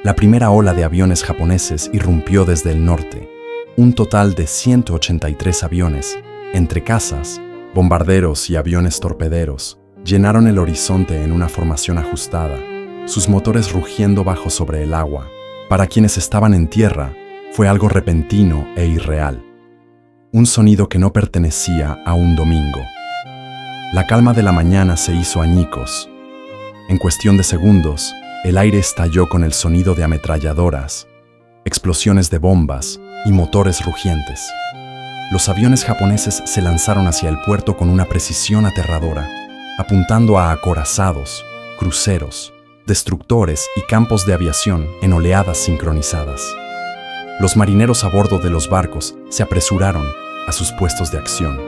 la primera ola de aviones japoneses irrumpió desde el norte. Un total de 183 aviones, entre cazas, bombarderos y aviones torpederos, llenaron el horizonte en una formación ajustada, sus motores rugiendo bajo sobre el agua. Para quienes estaban en tierra, fue algo repentino e irreal. Un sonido que no pertenecía a un domingo. La calma de la mañana se hizo añicos. En cuestión de segundos, el aire estalló con el sonido de ametralladoras, explosiones de bombas y motores rugientes. Los aviones japoneses se lanzaron hacia el puerto con una precisión aterradora, apuntando a acorazados, cruceros, destructores y campos de aviación en oleadas sincronizadas. Los marineros a bordo de los barcos se apresuraron a sus puestos de acción.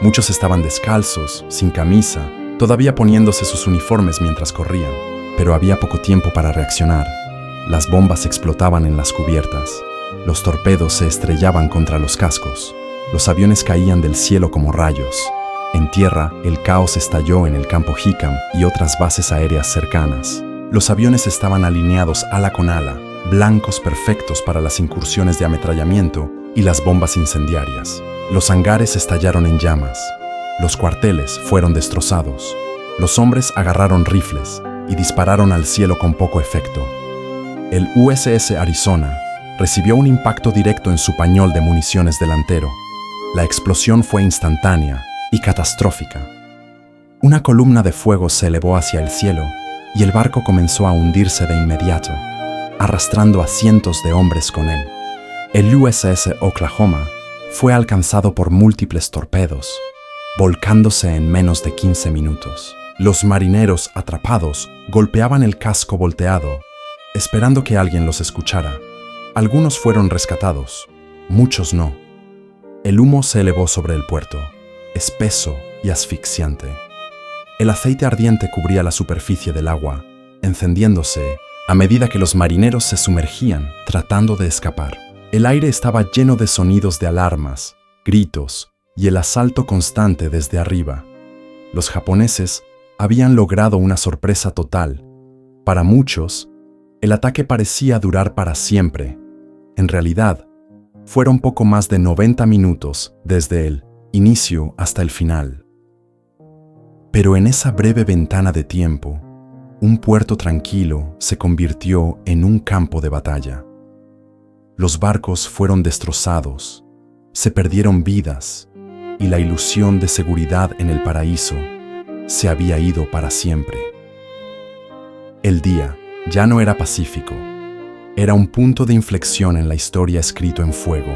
Muchos estaban descalzos, sin camisa, todavía poniéndose sus uniformes mientras corrían, pero había poco tiempo para reaccionar. Las bombas explotaban en las cubiertas, los torpedos se estrellaban contra los cascos, los aviones caían del cielo como rayos. En tierra, el caos estalló en el campo Hickam y otras bases aéreas cercanas. Los aviones estaban alineados ala con ala, blancos perfectos para las incursiones de ametrallamiento y las bombas incendiarias. Los hangares estallaron en llamas. Los cuarteles fueron destrozados. Los hombres agarraron rifles y dispararon al cielo con poco efecto. El USS Arizona recibió un impacto directo en su pañol de municiones delantero. La explosión fue instantánea y catastrófica. Una columna de fuego se elevó hacia el cielo y el barco comenzó a hundirse de inmediato, arrastrando a cientos de hombres con él. El USS Oklahoma fue alcanzado por múltiples torpedos, volcándose en menos de 15 minutos. Los marineros, atrapados, golpeaban el casco volteado, esperando que alguien los escuchara. Algunos fueron rescatados, muchos no. El humo se elevó sobre el puerto, espeso y asfixiante. El aceite ardiente cubría la superficie del agua, encendiéndose a medida que los marineros se sumergían tratando de escapar. El aire estaba lleno de sonidos de alarmas, gritos y el asalto constante desde arriba. Los japoneses habían logrado una sorpresa total. Para muchos, el ataque parecía durar para siempre. En realidad, fueron poco más de 90 minutos desde el inicio hasta el final. Pero en esa breve ventana de tiempo, un puerto tranquilo se convirtió en un campo de batalla. Los barcos fueron destrozados, se perdieron vidas y la ilusión de seguridad en el paraíso se había ido para siempre. El día ya no era pacífico, era un punto de inflexión en la historia escrito en fuego.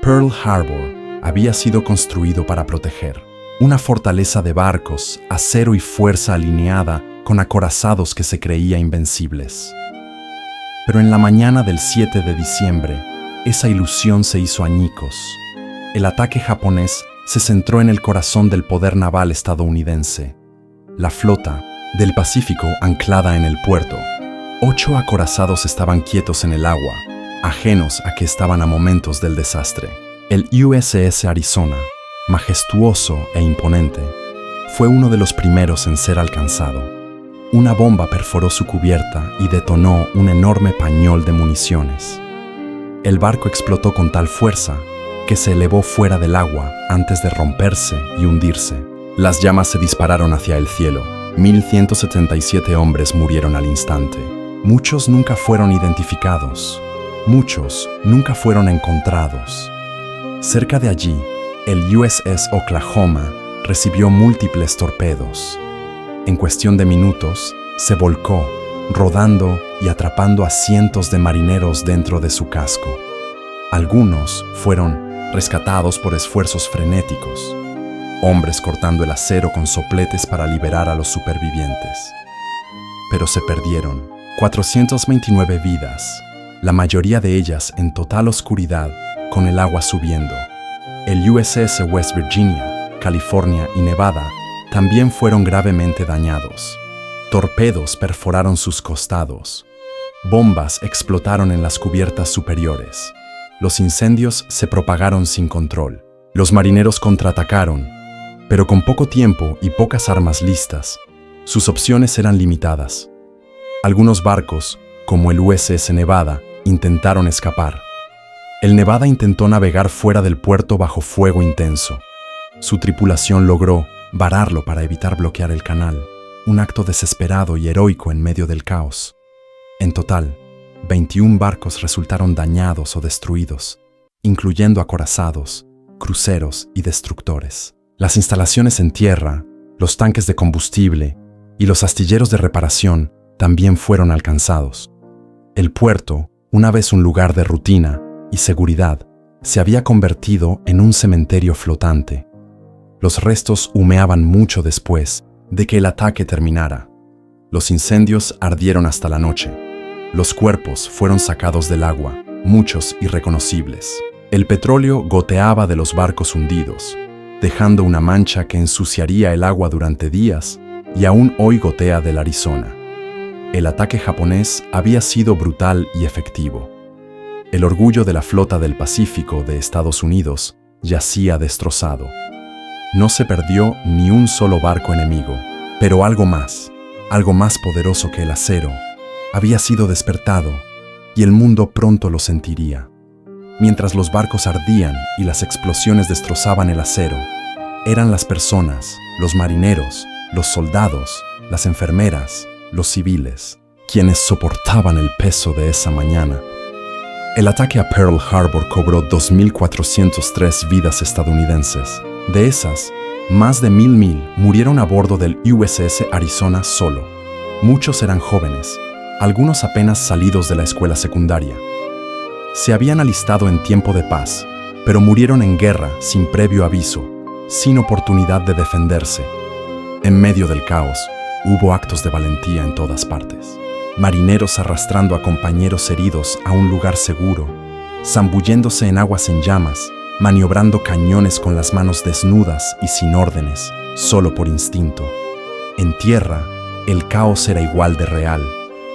Pearl Harbor había sido construido para proteger, una fortaleza de barcos, acero y fuerza alineada con acorazados que se creía invencibles. Pero en la mañana del 7 de diciembre, esa ilusión se hizo añicos. El ataque japonés se centró en el corazón del poder naval estadounidense, la flota del Pacífico anclada en el puerto. 8 acorazados estaban quietos en el agua, ajenos a que estaban a momentos del desastre. El USS Arizona, majestuoso e imponente, fue uno de los primeros en ser alcanzado. Una bomba perforó su cubierta y detonó un enorme pañol de municiones. El barco explotó con tal fuerza que se elevó fuera del agua antes de romperse y hundirse. Las llamas se dispararon hacia el cielo. 1,177 hombres murieron al instante. Muchos nunca fueron identificados. Muchos nunca fueron encontrados. Cerca de allí, el USS Oklahoma recibió múltiples torpedos. En cuestión de minutos, se volcó, rodando y atrapando a cientos de marineros dentro de su casco. Algunos fueron rescatados por esfuerzos frenéticos, hombres cortando el acero con sopletes para liberar a los supervivientes. Pero se perdieron 429 vidas, la mayoría de ellas en total oscuridad, con el agua subiendo. El USS West Virginia, California y Nevada también fueron gravemente dañados. Torpedos perforaron sus costados. Bombas explotaron en las cubiertas superiores. Los incendios se propagaron sin control. Los marineros contraatacaron, pero con poco tiempo y pocas armas listas, sus opciones eran limitadas. Algunos barcos, como el USS Nevada, intentaron escapar. El Nevada intentó navegar fuera del puerto bajo fuego intenso. Su tripulación logró vararlo para evitar bloquear el canal, un acto desesperado y heroico en medio del caos. En total, 21 barcos resultaron dañados o destruidos, incluyendo acorazados, cruceros y destructores. Las instalaciones en tierra, los tanques de combustible y los astilleros de reparación también fueron alcanzados. El puerto, una vez un lugar de rutina y seguridad, se había convertido en un cementerio flotante. Los restos humeaban mucho después de que el ataque terminara. Los incendios ardieron hasta la noche. Los cuerpos fueron sacados del agua, muchos irreconocibles. El petróleo goteaba de los barcos hundidos, dejando una mancha que ensuciaría el agua durante días y aún hoy gotea del Arizona. El ataque japonés había sido brutal y efectivo. El orgullo de la flota del Pacífico de Estados Unidos yacía destrozado. No se perdió ni un solo barco enemigo, pero algo más poderoso que el acero, había sido despertado y el mundo pronto lo sentiría. Mientras los barcos ardían y las explosiones destrozaban el acero, eran las personas, los marineros, los soldados, las enfermeras, los civiles, quienes soportaban el peso de esa mañana. El ataque a Pearl Harbor cobró 2,403 vidas estadounidenses. De esas, más de 1,000 murieron a bordo del USS Arizona solo. Muchos eran jóvenes, algunos apenas salidos de la escuela secundaria. Se habían alistado en tiempo de paz, pero murieron en guerra sin previo aviso, sin oportunidad de defenderse. En medio del caos, hubo actos de valentía en todas partes. Marineros arrastrando a compañeros heridos a un lugar seguro, zambulléndose en aguas en llamas, maniobrando cañones con las manos desnudas y sin órdenes, solo por instinto. En tierra, el caos era igual de real.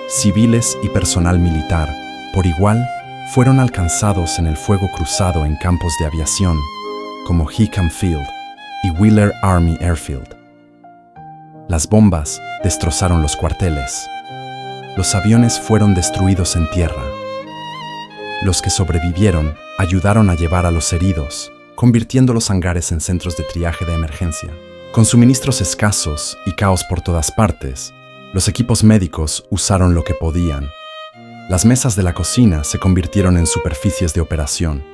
Civiles y personal militar, por igual, fueron alcanzados en el fuego cruzado en campos de aviación, como Hickam Field y Wheeler Army Airfield. Las bombas destrozaron los cuarteles. Los aviones fueron destruidos en tierra. Los que sobrevivieron ayudaron a llevar a los heridos, convirtiendo los hangares en centros de triaje de emergencia. Con suministros escasos y caos por todas partes, los equipos médicos usaron lo que podían. Las mesas de la cocina se convirtieron en superficies de operación.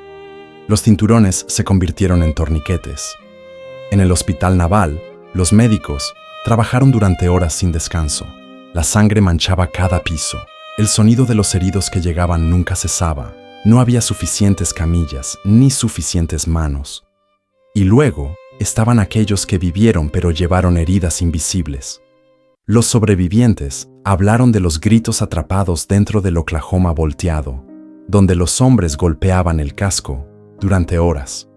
Los cinturones se convirtieron en torniquetes. En el hospital naval, los médicos trabajaron durante horas sin descanso. La sangre manchaba cada piso. El sonido de los heridos que llegaban nunca cesaba. No había suficientes camillas ni suficientes manos. Y luego estaban aquellos que vivieron pero llevaron heridas invisibles. Los sobrevivientes hablaron de los gritos atrapados dentro del Oklahoma volteado, donde los hombres golpeaban el casco durante horas,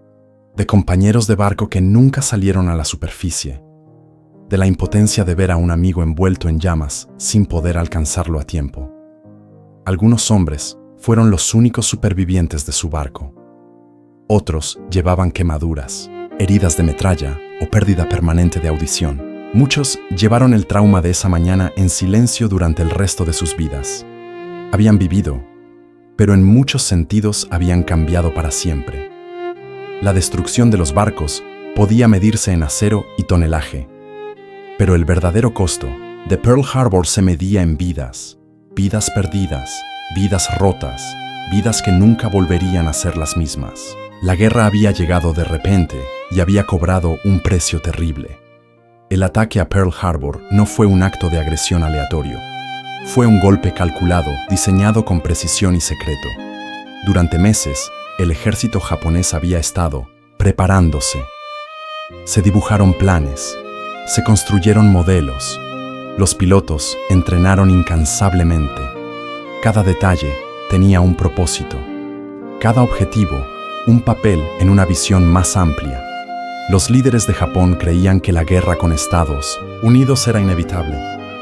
de compañeros de barco que nunca salieron a la superficie, de la impotencia de ver a un amigo envuelto en llamas sin poder alcanzarlo a tiempo. Algunos hombres fueron los únicos supervivientes de su barco. Otros llevaban quemaduras, heridas de metralla o pérdida permanente de audición. Muchos llevaron el trauma de esa mañana en silencio durante el resto de sus vidas. Habían vivido, pero en muchos sentidos habían cambiado para siempre. La destrucción de los barcos podía medirse en acero y tonelaje, pero el verdadero costo de Pearl Harbor se medía en vidas, vidas perdidas, vidas rotas, vidas que nunca volverían a ser las mismas. La guerra había llegado de repente y había cobrado un precio terrible. El ataque a Pearl Harbor no fue un acto de agresión aleatorio. Fue un golpe calculado, diseñado con precisión y secreto. Durante meses, el ejército japonés había estado preparándose. Se dibujaron planes, se construyeron modelos. Los pilotos entrenaron incansablemente. Cada detalle tenía un propósito. Cada objetivo, un papel en una visión más amplia. Los líderes de Japón creían que la guerra con Estados Unidos era inevitable.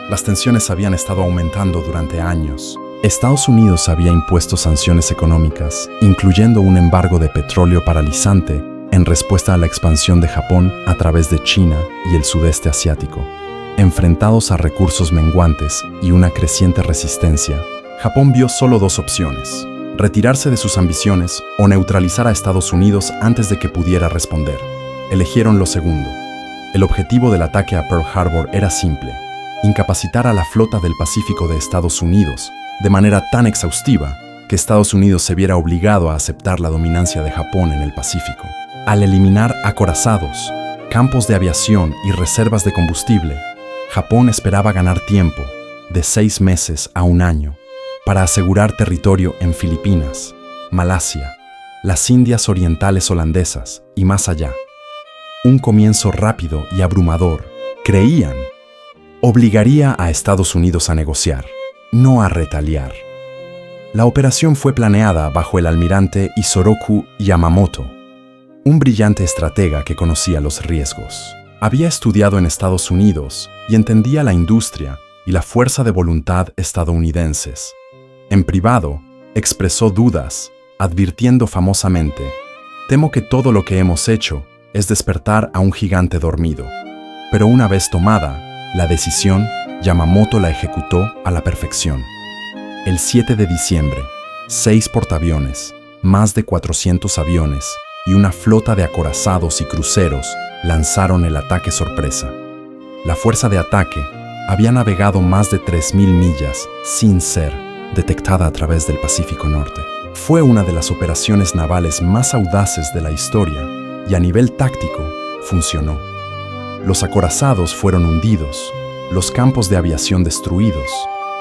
Las tensiones habían estado aumentando durante años. Estados Unidos había impuesto sanciones económicas, incluyendo un embargo de petróleo paralizante, en respuesta a la expansión de Japón a través de China y el sudeste asiático. Enfrentados a recursos menguantes y una creciente resistencia, Japón vio solo dos opciones: retirarse de sus ambiciones o neutralizar a Estados Unidos antes de que pudiera responder. Eligieron lo segundo. El objetivo del ataque a Pearl Harbor era simple: incapacitar a la flota del Pacífico de Estados Unidos de manera tan exhaustiva que Estados Unidos se viera obligado a aceptar la dominancia de Japón en el Pacífico. Al eliminar acorazados, campos de aviación y reservas de combustible, Japón esperaba ganar tiempo, de 6 meses a 1 año, para asegurar territorio en Filipinas, Malasia, las Indias Orientales holandesas y más allá. Un comienzo rápido y abrumador, creían, obligaría a Estados Unidos a negociar, no a retaliar. La operación fue planeada bajo el almirante Isoroku Yamamoto, un brillante estratega que conocía los riesgos. Había estudiado en Estados Unidos y entendía la industria y la fuerza de voluntad estadounidenses. En privado, expresó dudas, advirtiendo famosamente: «Temo que todo lo que hemos hecho es despertar a un gigante dormido». Pero una vez tomada la decisión, Yamamoto la ejecutó a la perfección. El 7 de diciembre, 6 portaaviones, más de 400 aviones y una flota de acorazados y cruceros lanzaron el ataque sorpresa. La fuerza de ataque había navegado más de 3.000 millas sin ser detectada a través del Pacífico Norte. Fue una de las operaciones navales más audaces de la historia y a nivel táctico funcionó. Los acorazados fueron hundidos, los campos de aviación destruidos.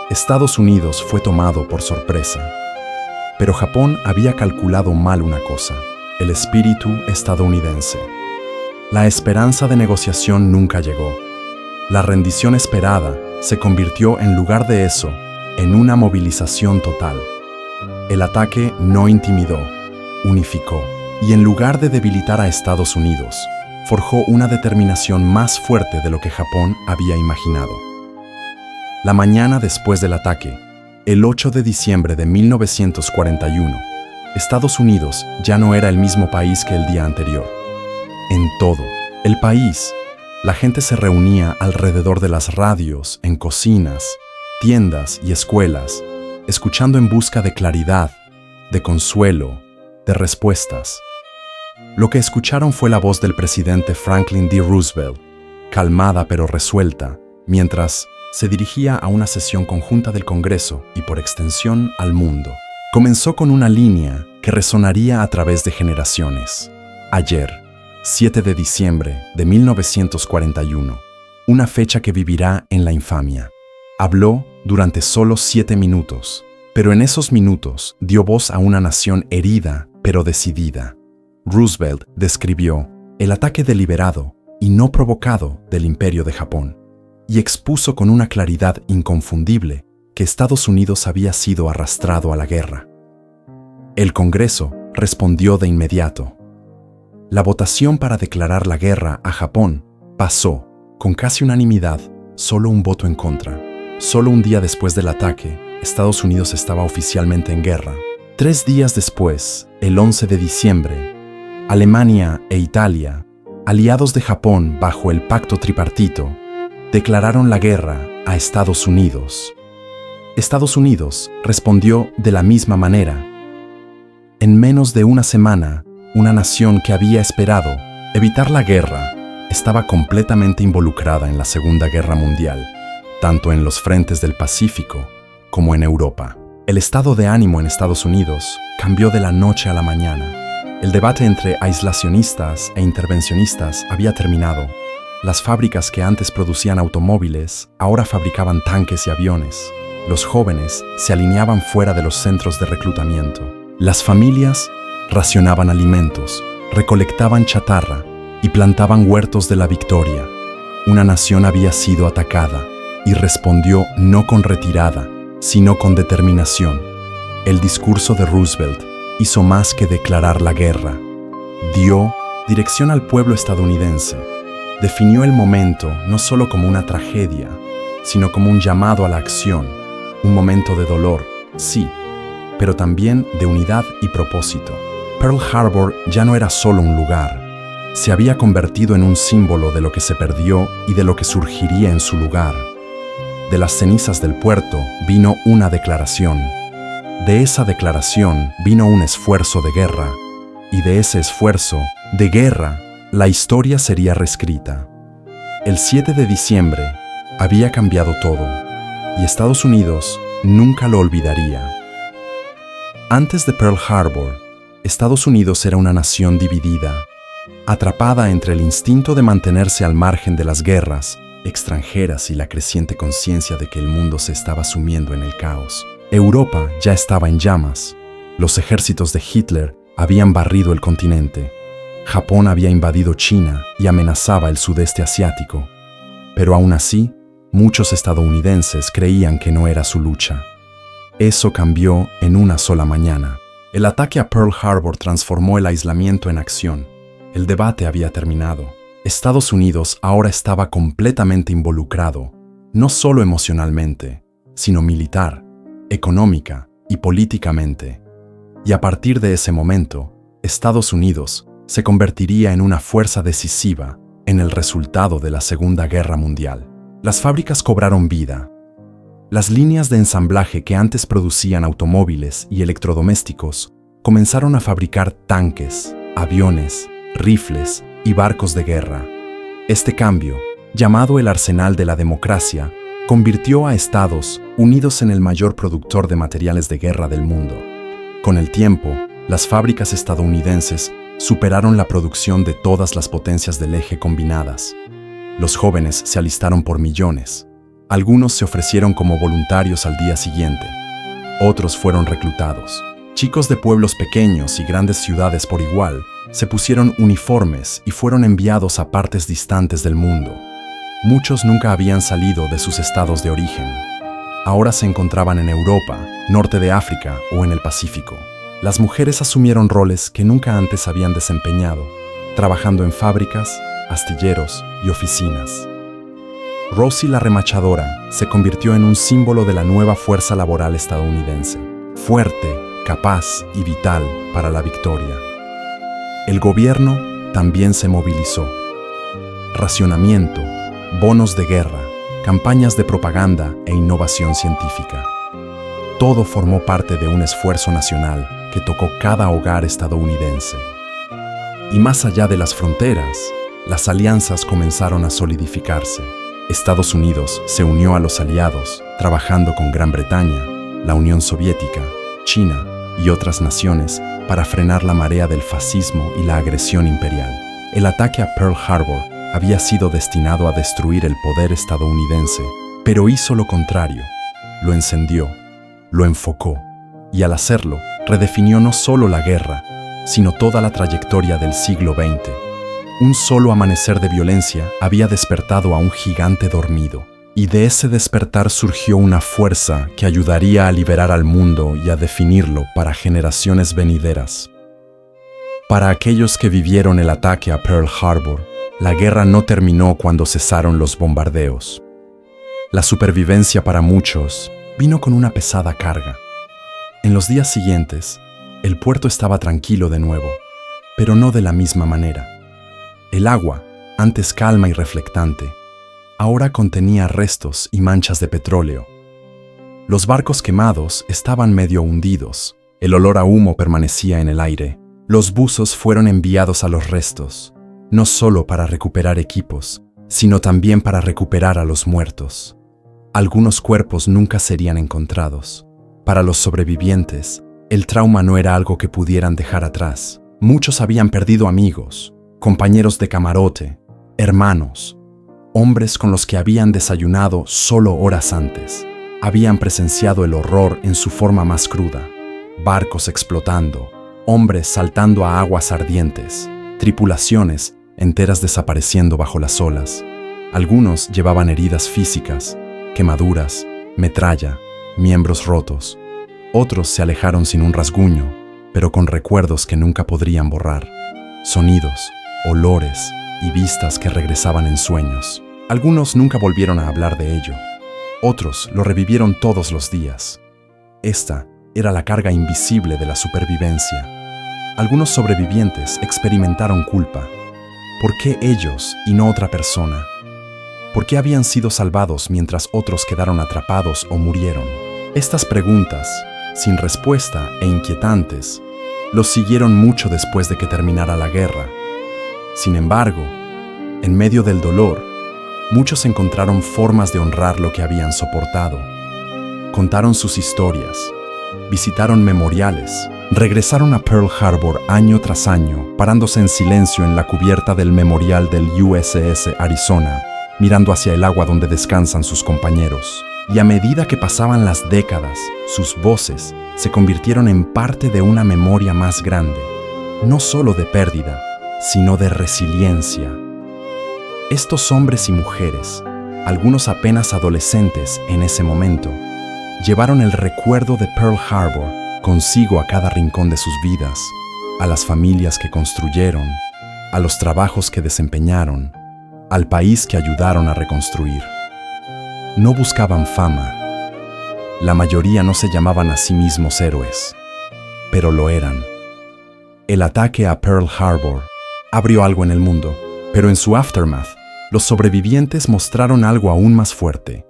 Estados Unidos fue tomado por sorpresa. Pero Japón había calculado mal una cosa: el espíritu estadounidense. La esperanza de negociación nunca llegó. La rendición esperada se convirtió, en lugar de eso, en una movilización total. El ataque no intimidó, unificó, y en lugar de debilitar a Estados Unidos, forjó una determinación más fuerte de lo que Japón había imaginado. La mañana después del ataque, el 8 de diciembre de 1941, Estados Unidos ya no era el mismo país que el día anterior. En todo el país, la gente se reunía alrededor de las radios, en cocinas, tiendas y escuelas, escuchando en busca de claridad, de consuelo, de respuestas. Lo que escucharon fue la voz del presidente Franklin D. Roosevelt, calmada pero resuelta, mientras se dirigía a una sesión conjunta del Congreso y, por extensión, al mundo. Comenzó con una línea que resonaría a través de generaciones. Ayer, 7 de diciembre de 1941, una fecha que vivirá en la infamia. Habló durante solo 7 minutos, pero en esos minutos dio voz a una nación herida pero decidida. Roosevelt describió el ataque deliberado y no provocado del Imperio de Japón y expuso con una claridad inconfundible que Estados Unidos había sido arrastrado a la guerra. El Congreso respondió de inmediato. La votación para declarar la guerra a Japón pasó, con casi unanimidad, solo un voto en contra. Solo un día después del ataque, Estados Unidos estaba oficialmente en guerra. 3 días después, el 11 de diciembre, Alemania e Italia, aliados de Japón bajo el Pacto Tripartito, declararon la guerra a Estados Unidos. Estados Unidos respondió de la misma manera. En menos de una semana, una nación que había esperado evitar la guerra estaba completamente involucrada en la Segunda Guerra Mundial, tanto en los frentes del Pacífico como en Europa. El estado de ánimo en Estados Unidos cambió de la noche a la mañana. El debate entre aislacionistas e intervencionistas había terminado. Las fábricas que antes producían automóviles ahora fabricaban tanques y aviones. Los jóvenes se alineaban fuera de los centros de reclutamiento. Las familias racionaban alimentos, recolectaban chatarra y plantaban huertos de la victoria. Una nación había sido atacada y respondió no con retirada, sino con determinación. El discurso de Roosevelt hizo más que declarar la guerra. Dio dirección al pueblo estadounidense. Definió el momento no solo como una tragedia, sino como un llamado a la acción, un momento de dolor, sí, pero también de unidad y propósito. Pearl Harbor ya no era solo un lugar, se había convertido en un símbolo de lo que se perdió y de lo que surgiría en su lugar. De las cenizas del puerto vino una declaración. De esa declaración vino un esfuerzo de guerra, y de ese esfuerzo de guerra, la historia sería reescrita. El 7 de diciembre había cambiado todo, y Estados Unidos nunca lo olvidaría. Antes de Pearl Harbor, Estados Unidos era una nación dividida, atrapada entre el instinto de mantenerse al margen de las guerras extranjeras y la creciente conciencia de que el mundo se estaba sumiendo en el caos. Europa ya estaba en llamas. Los ejércitos de Hitler habían barrido el continente. Japón había invadido China y amenazaba el sudeste asiático. Pero aún así, muchos estadounidenses creían que no era su lucha. Eso cambió en una sola mañana. El ataque a Pearl Harbor transformó el aislamiento en acción. El debate había terminado. Estados Unidos ahora estaba completamente involucrado, no solo emocionalmente, sino militar, económica y políticamente. Y a partir de ese momento, Estados Unidos se convertiría en una fuerza decisiva en el resultado de la Segunda Guerra Mundial. Las fábricas cobraron vida. Las líneas de ensamblaje que antes producían automóviles y electrodomésticos comenzaron a fabricar tanques, aviones, rifles y barcos de guerra. Este cambio, llamado el arsenal de la democracia, convirtió a Estados Unidos en el mayor productor de materiales de guerra del mundo. Con el tiempo, las fábricas estadounidenses superaron la producción de todas las potencias del eje combinadas. Los jóvenes se alistaron por millones. Algunos se ofrecieron como voluntarios al día siguiente. Otros fueron reclutados. Chicos de pueblos pequeños y grandes ciudades por igual se pusieron uniformes y fueron enviados a partes distantes del mundo. Muchos nunca habían salido de sus estados de origen. Ahora se encontraban en Europa, norte de África o en el Pacífico. Las mujeres asumieron roles que nunca antes habían desempeñado, trabajando en fábricas, astilleros y oficinas. Rosie la remachadora se convirtió en un símbolo de la nueva fuerza laboral estadounidense, fuerte, capaz y vital para la victoria. El gobierno también se movilizó. Racionamiento, bonos de guerra, campañas de propaganda e innovación científica. Todo formó parte de un esfuerzo nacional que tocó cada hogar estadounidense. Y más allá de las fronteras, las alianzas comenzaron a solidificarse. Estados Unidos se unió a los aliados, trabajando con Gran Bretaña, la Unión Soviética, China y otras naciones para frenar la marea del fascismo y la agresión imperial. El ataque a Pearl Harbor había sido destinado a destruir el poder estadounidense, pero hizo lo contrario. Lo encendió, lo enfocó, y al hacerlo, redefinió no solo la guerra, sino toda la trayectoria del siglo XX. Un solo amanecer de violencia había despertado a un gigante dormido, y de ese despertar surgió una fuerza que ayudaría a liberar al mundo y a definirlo para generaciones venideras. Para aquellos que vivieron el ataque a Pearl Harbor, la guerra no terminó cuando cesaron los bombardeos. La supervivencia para muchos vino con una pesada carga. En los días siguientes, el puerto estaba tranquilo de nuevo, pero no de la misma manera. El agua, antes calma y reflectante, ahora contenía restos y manchas de petróleo. Los barcos quemados estaban medio hundidos, el olor a humo permanecía en el aire. Los buzos fueron enviados a los restos, no solo para recuperar equipos, sino también para recuperar a los muertos. Algunos cuerpos nunca serían encontrados. Para los sobrevivientes, el trauma no era algo que pudieran dejar atrás. Muchos habían perdido amigos, compañeros de camarote, hermanos, hombres con los que habían desayunado solo horas antes. Habían presenciado el horror en su forma más cruda. Barcos explotando, hombres saltando a aguas ardientes, tripulaciones enteras desapareciendo bajo las olas. Algunos llevaban heridas físicas, quemaduras, metralla, miembros rotos. Otros se alejaron sin un rasguño, pero con recuerdos que nunca podrían borrar. Sonidos, olores y vistas que regresaban en sueños. Algunos nunca volvieron a hablar de ello. Otros lo revivieron todos los días. Esta era la carga invisible de la supervivencia. Algunos sobrevivientes experimentaron culpa. ¿Por qué ellos y no otra persona? ¿Por qué habían sido salvados mientras otros quedaron atrapados o murieron? Estas preguntas, sin respuesta e inquietantes, los siguieron mucho después de que terminara la guerra. Sin embargo, en medio del dolor, muchos encontraron formas de honrar lo que habían soportado. Contaron sus historias, visitaron memoriales, regresaron a Pearl Harbor año tras año, parándose en silencio en la cubierta del memorial del USS Arizona, mirando hacia el agua donde descansan sus compañeros. Y a medida que pasaban las décadas, sus voces se convirtieron en parte de una memoria más grande, no solo de pérdida, sino de resiliencia. Estos hombres y mujeres, algunos apenas adolescentes en ese momento, llevaron el recuerdo de Pearl Harbor consigo a cada rincón de sus vidas, a las familias que construyeron, a los trabajos que desempeñaron, al país que ayudaron a reconstruir. No buscaban fama. La mayoría no se llamaban a sí mismos héroes, pero lo eran. El ataque a Pearl Harbor abrió algo en el mundo, pero en su aftermath, los sobrevivientes mostraron algo aún más fuerte: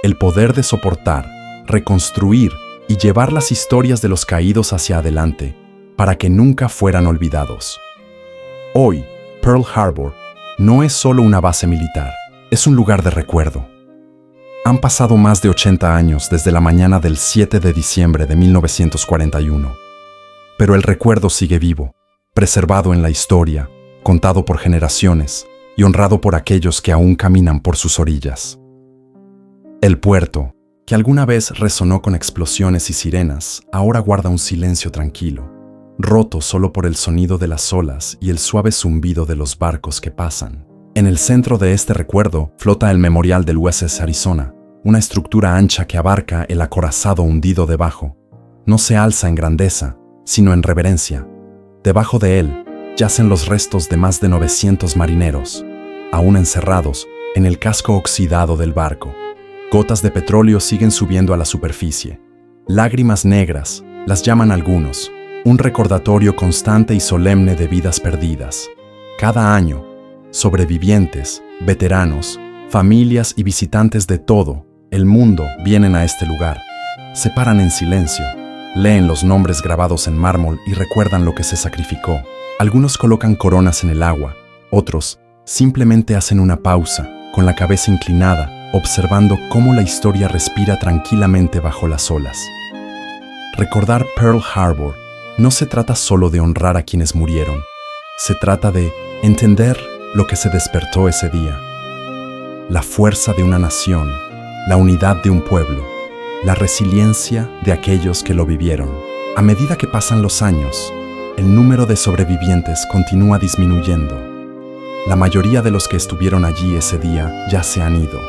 el poder de soportar, reconstruir y llevar las historias de los caídos hacia adelante, para que nunca fueran olvidados. Hoy, Pearl Harbor no es solo una base militar, es un lugar de recuerdo. Han pasado más de 80 años desde la mañana del 7 de diciembre de 1941, pero el recuerdo sigue vivo, preservado en la historia, contado por generaciones y honrado por aquellos que aún caminan por sus orillas. El puerto, que alguna vez resonó con explosiones y sirenas, ahora guarda un silencio tranquilo, roto solo por el sonido de las olas y el suave zumbido de los barcos que pasan. En el centro de este recuerdo flota el memorial del USS Arizona, una estructura ancha que abarca el acorazado hundido debajo. No se alza en grandeza, sino en reverencia. Debajo de él yacen los restos de más de 900 marineros, aún encerrados en el casco oxidado del barco. Gotas de petróleo siguen subiendo a la superficie. Lágrimas negras, las llaman algunos, un recordatorio constante y solemne de vidas perdidas. Cada año, sobrevivientes, veteranos, familias y visitantes de todo el mundo vienen a este lugar. Se paran en silencio, leen los nombres grabados en mármol y recuerdan lo que se sacrificó. Algunos colocan coronas en el agua, otros simplemente hacen una pausa, con la cabeza inclinada, observando cómo la historia respira tranquilamente bajo las olas. Recordar Pearl Harbor no se trata solo de honrar a quienes murieron, se trata de entender lo que se despertó ese día. La fuerza de una nación, la unidad de un pueblo, la resiliencia de aquellos que lo vivieron. A medida que pasan los años, el número de sobrevivientes continúa disminuyendo. La mayoría de los que estuvieron allí ese día ya se han ido,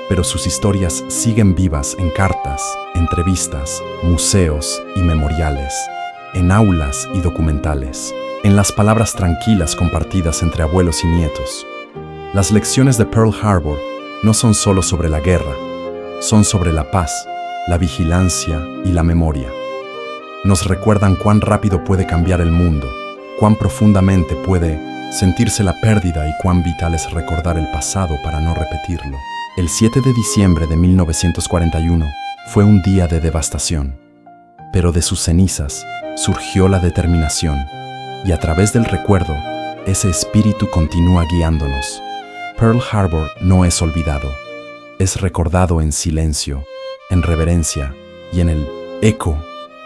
pero sus historias siguen vivas en cartas, entrevistas, museos y memoriales, en aulas y documentales, en las palabras tranquilas compartidas entre abuelos y nietos. Las lecciones de Pearl Harbor no son solo sobre la guerra, son sobre la paz, la vigilancia y la memoria. Nos recuerdan cuán rápido puede cambiar el mundo, cuán profundamente puede sentirse la pérdida y cuán vital es recordar el pasado para no repetirlo. El 7 de diciembre de 1941 fue un día de devastación, pero de sus cenizas surgió la determinación, y a través del recuerdo, ese espíritu continúa guiándonos. Pearl Harbor no es olvidado, es recordado en silencio, en reverencia y en el eco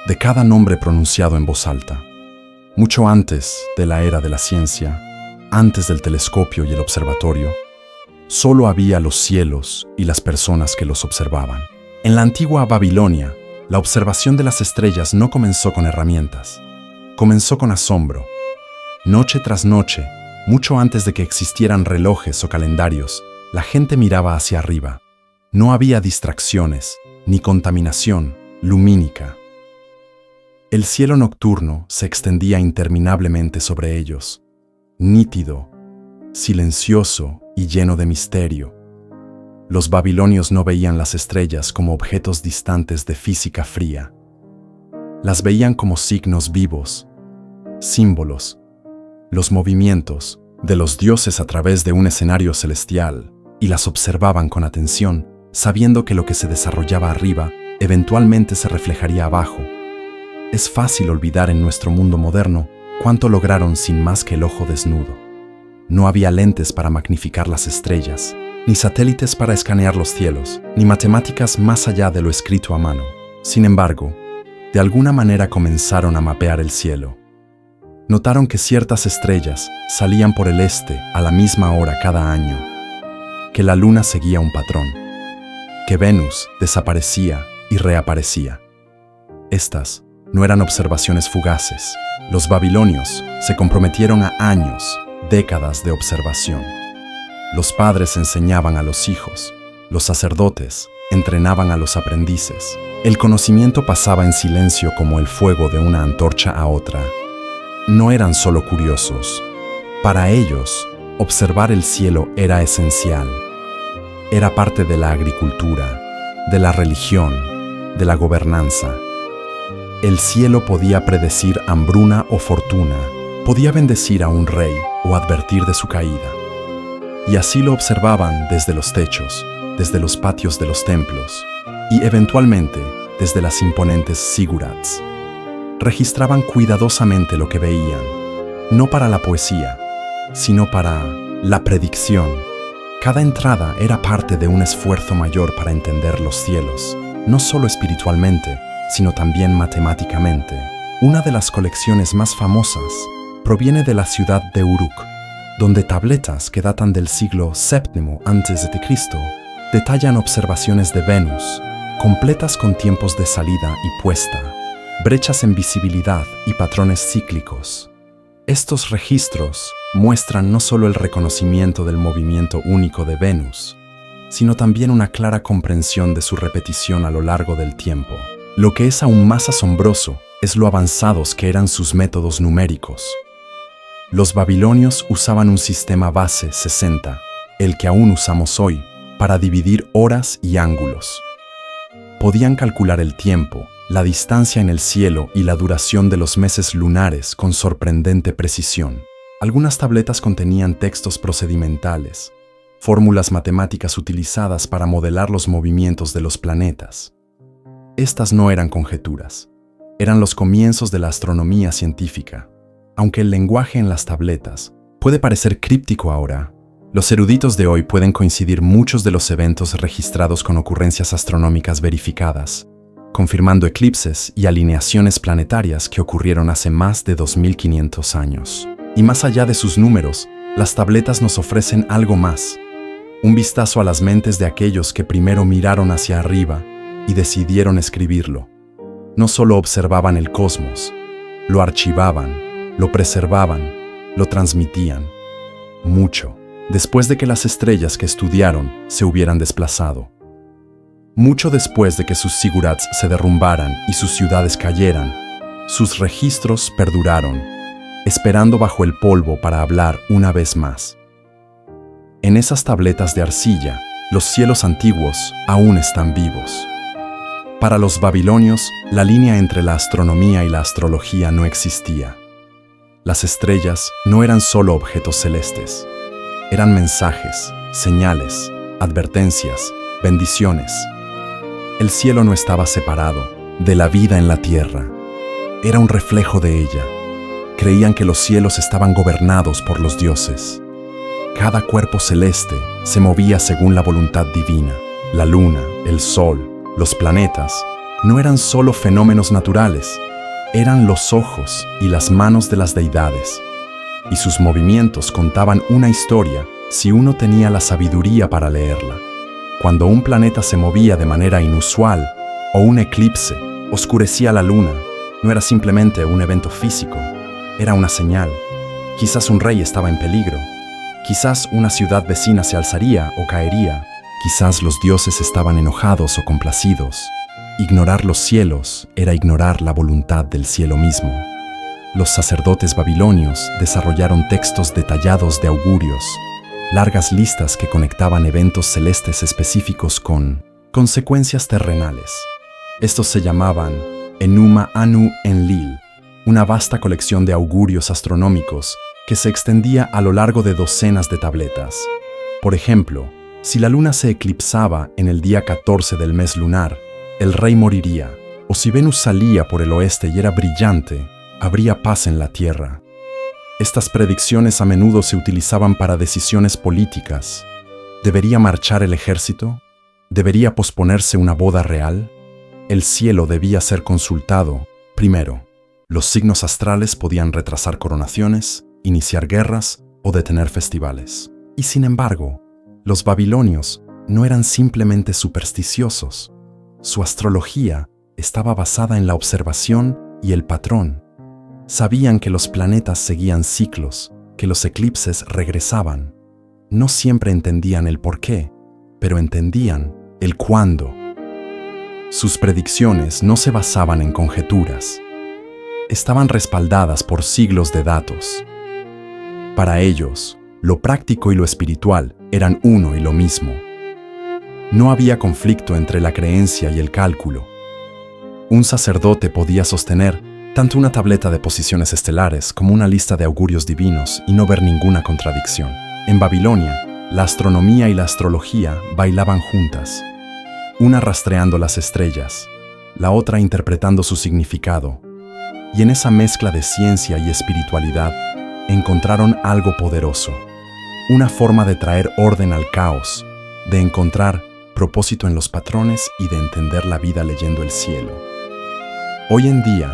de cada nombre pronunciado en voz alta. Mucho antes de la era de la ciencia, antes del telescopio y el observatorio, solo había los cielos y las personas que los observaban. En la antigua Babilonia, la observación de las estrellas no comenzó con herramientas, comenzó con asombro. Noche tras noche, mucho antes de que existieran relojes o calendarios, la gente miraba hacia arriba. No había distracciones, ni contaminación lumínica. El cielo nocturno se extendía interminablemente sobre ellos, nítido, silencioso y lleno de misterio. Los babilonios no veían las estrellas como objetos distantes de física fría. Las veían como signos vivos, símbolos, los movimientos de los dioses a través de un escenario celestial, y las observaban con atención, sabiendo que lo que se desarrollaba arriba eventualmente se reflejaría abajo. Es fácil olvidar en nuestro mundo moderno cuánto lograron sin más que el ojo desnudo. No había lentes para magnificar las estrellas, ni satélites para escanear los cielos, ni matemáticas más allá de lo escrito a mano. Sin embargo, de alguna manera comenzaron a mapear el cielo. Notaron que ciertas estrellas salían por el este a la misma hora cada año, que la luna seguía un patrón, que Venus desaparecía y reaparecía. Estas no eran observaciones fugaces. Los babilonios se comprometieron a años, décadas de observación. Los padres enseñaban a los hijos, los sacerdotes entrenaban a los aprendices. El conocimiento pasaba en silencio como el fuego de una antorcha a otra. No eran solo curiosos. Para ellos, observar el cielo era esencial. Era parte de la agricultura, de la religión, de la gobernanza. El cielo podía predecir hambruna o fortuna, podía bendecir a un rey o advertir de su caída. Y así lo observaban desde los techos, desde los patios de los templos y eventualmente desde las imponentes zigurats. Registraban cuidadosamente lo que veían, no para la poesía, sino para la predicción. Cada entrada era parte de un esfuerzo mayor para entender los cielos, no solo espiritualmente, sino también matemáticamente. Una de las colecciones más famosas proviene de la ciudad de Uruk, donde tabletas que datan del siglo VII a.C. detallan observaciones de Venus, completas con tiempos de salida y puesta, brechas en visibilidad y patrones cíclicos. Estos registros muestran no solo el reconocimiento del movimiento único de Venus, sino también una clara comprensión de su repetición a lo largo del tiempo. Lo que es aún más asombroso es lo avanzados que eran sus métodos numéricos. Los babilonios usaban un sistema base 60, el que aún usamos hoy, para dividir horas y ángulos. Podían calcular el tiempo, la distancia en el cielo y la duración de los meses lunares con sorprendente precisión. Algunas tabletas contenían textos procedimentales, fórmulas matemáticas utilizadas para modelar los movimientos de los planetas. Estas no eran conjeturas, eran los comienzos de la astronomía científica. Aunque el lenguaje en las tabletas puede parecer críptico ahora, los eruditos de hoy pueden coincidir muchos de los eventos registrados con ocurrencias astronómicas verificadas, confirmando eclipses y alineaciones planetarias que ocurrieron hace más de 2500 años. Y más allá de sus números, las tabletas nos ofrecen algo más, un vistazo a las mentes de aquellos que primero miraron hacia arriba y decidieron escribirlo. No solo observaban el cosmos, lo archivaban, lo preservaban, lo transmitían. Mucho, después de que las estrellas que estudiaron se hubieran desplazado. Mucho después de que sus zigurats se derrumbaran y sus ciudades cayeran, sus registros perduraron, esperando bajo el polvo para hablar una vez más. En esas tabletas de arcilla, los cielos antiguos aún están vivos. Para los babilonios, la línea entre la astronomía y la astrología no existía. Las estrellas no eran solo objetos celestes, eran mensajes, señales, advertencias, bendiciones. El cielo no estaba separado de la vida en la tierra, era un reflejo de ella. Creían que los cielos estaban gobernados por los dioses. Cada cuerpo celeste se movía según la voluntad divina. La luna, el sol, los planetas no eran solo fenómenos naturales, eran los ojos y las manos de las deidades, y sus movimientos contaban una historia si uno tenía la sabiduría para leerla. Cuando un planeta se movía de manera inusual o un eclipse oscurecía la luna, no era simplemente un evento físico, era una señal. Quizás un rey estaba en peligro, quizás una ciudad vecina se alzaría o caería, quizás los dioses estaban enojados o complacidos. Ignorar los cielos era ignorar la voluntad del cielo mismo. Los sacerdotes babilonios desarrollaron textos detallados de augurios, largas listas que conectaban eventos celestes específicos con consecuencias terrenales. Estos se llamaban Enuma Anu Enlil, una vasta colección de augurios astronómicos que se extendía a lo largo de docenas de tabletas. Por ejemplo, si la luna se eclipsaba en el día 14 del mes lunar, el rey moriría, o si Venus salía por el oeste y era brillante, habría paz en la tierra. Estas predicciones a menudo se utilizaban para decisiones políticas. ¿Debería marchar el ejército? ¿Debería posponerse una boda real? El cielo debía ser consultado primero. Los signos astrales podían retrasar coronaciones, iniciar guerras o detener festivales. Y sin embargo, los babilonios no eran simplemente supersticiosos. Su astrología estaba basada en la observación y el patrón. Sabían que los planetas seguían ciclos, que los eclipses regresaban. No siempre entendían el por qué, pero entendían el cuándo. Sus predicciones no se basaban en conjeturas. Estaban respaldadas por siglos de datos. Para ellos, lo práctico y lo espiritual eran uno y lo mismo. No había conflicto entre la creencia y el cálculo. Un sacerdote podía sostener tanto una tableta de posiciones estelares como una lista de augurios divinos y no ver ninguna contradicción. En Babilonia, la astronomía y la astrología bailaban juntas, una rastreando las estrellas, la otra interpretando su significado. Y en esa mezcla de ciencia y espiritualidad, encontraron algo poderoso, una forma de traer orden al caos, de encontrar propósito en los patrones y de entender la vida leyendo el cielo. Hoy en día,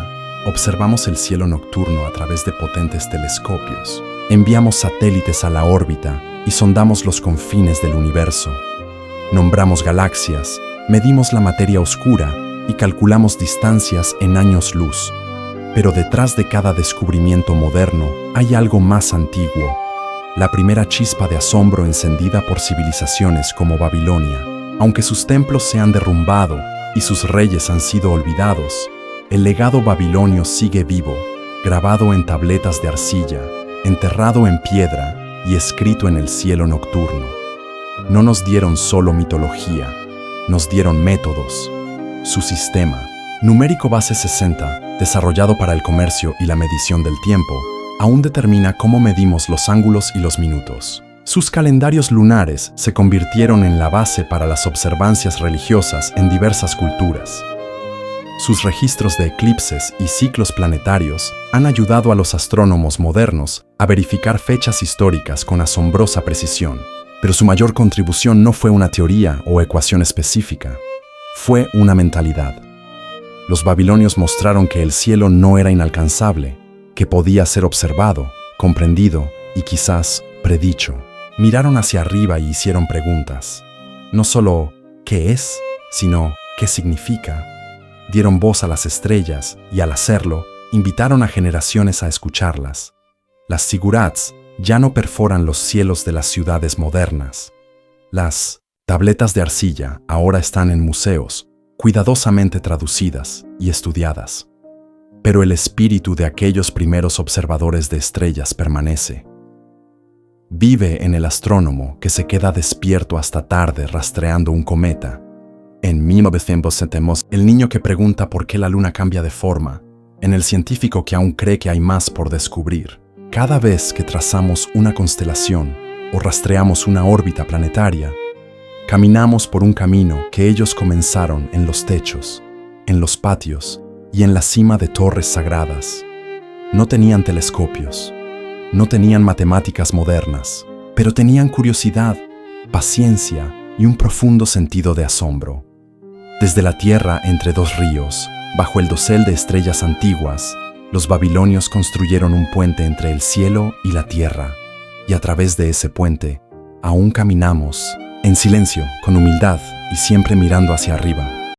observamos el cielo nocturno a través de potentes telescopios, enviamos satélites a la órbita y sondamos los confines del universo. Nombramos galaxias, medimos la materia oscura y calculamos distancias en años luz. Pero detrás de cada descubrimiento moderno hay algo más antiguo, la primera chispa de asombro encendida por civilizaciones como Babilonia. Aunque sus templos se han derrumbado y sus reyes han sido olvidados, el legado babilonio sigue vivo, grabado en tabletas de arcilla, enterrado en piedra y escrito en el cielo nocturno. No nos dieron solo mitología, nos dieron métodos. Su sistema, numérico base 60, desarrollado para el comercio y la medición del tiempo, aún determina cómo medimos los ángulos y los minutos. Sus calendarios lunares se convirtieron en la base para las observancias religiosas en diversas culturas. Sus registros de eclipses y ciclos planetarios han ayudado a los astrónomos modernos a verificar fechas históricas con asombrosa precisión. Pero su mayor contribución no fue una teoría o ecuación específica, fue una mentalidad. Los babilonios mostraron que el cielo no era inalcanzable, que podía ser observado, comprendido y quizás predicho. Miraron hacia arriba y hicieron preguntas. No solo ¿qué es?, sino ¿qué significa? Dieron voz a las estrellas y al hacerlo, invitaron a generaciones a escucharlas. Las zigurats ya no perforan los cielos de las ciudades modernas. Las tabletas de arcilla ahora están en museos, cuidadosamente traducidas y estudiadas. Pero el espíritu de aquellos primeros observadores de estrellas permanece. Vive en el astrónomo que se queda despierto hasta tarde rastreando un cometa. En 1970, el niño que pregunta por qué la luna cambia de forma. En el científico que aún cree que hay más por descubrir. Cada vez que trazamos una constelación o rastreamos una órbita planetaria, caminamos por un camino que ellos comenzaron en los techos, en los patios y en la cima de torres sagradas. No tenían telescopios, no tenían matemáticas modernas, pero tenían curiosidad, paciencia y un profundo sentido de asombro. Desde la tierra entre dos ríos, bajo el dosel de estrellas antiguas, los babilonios construyeron un puente entre el cielo y la tierra, y a través de ese puente, aún caminamos, en silencio, con humildad y siempre mirando hacia arriba.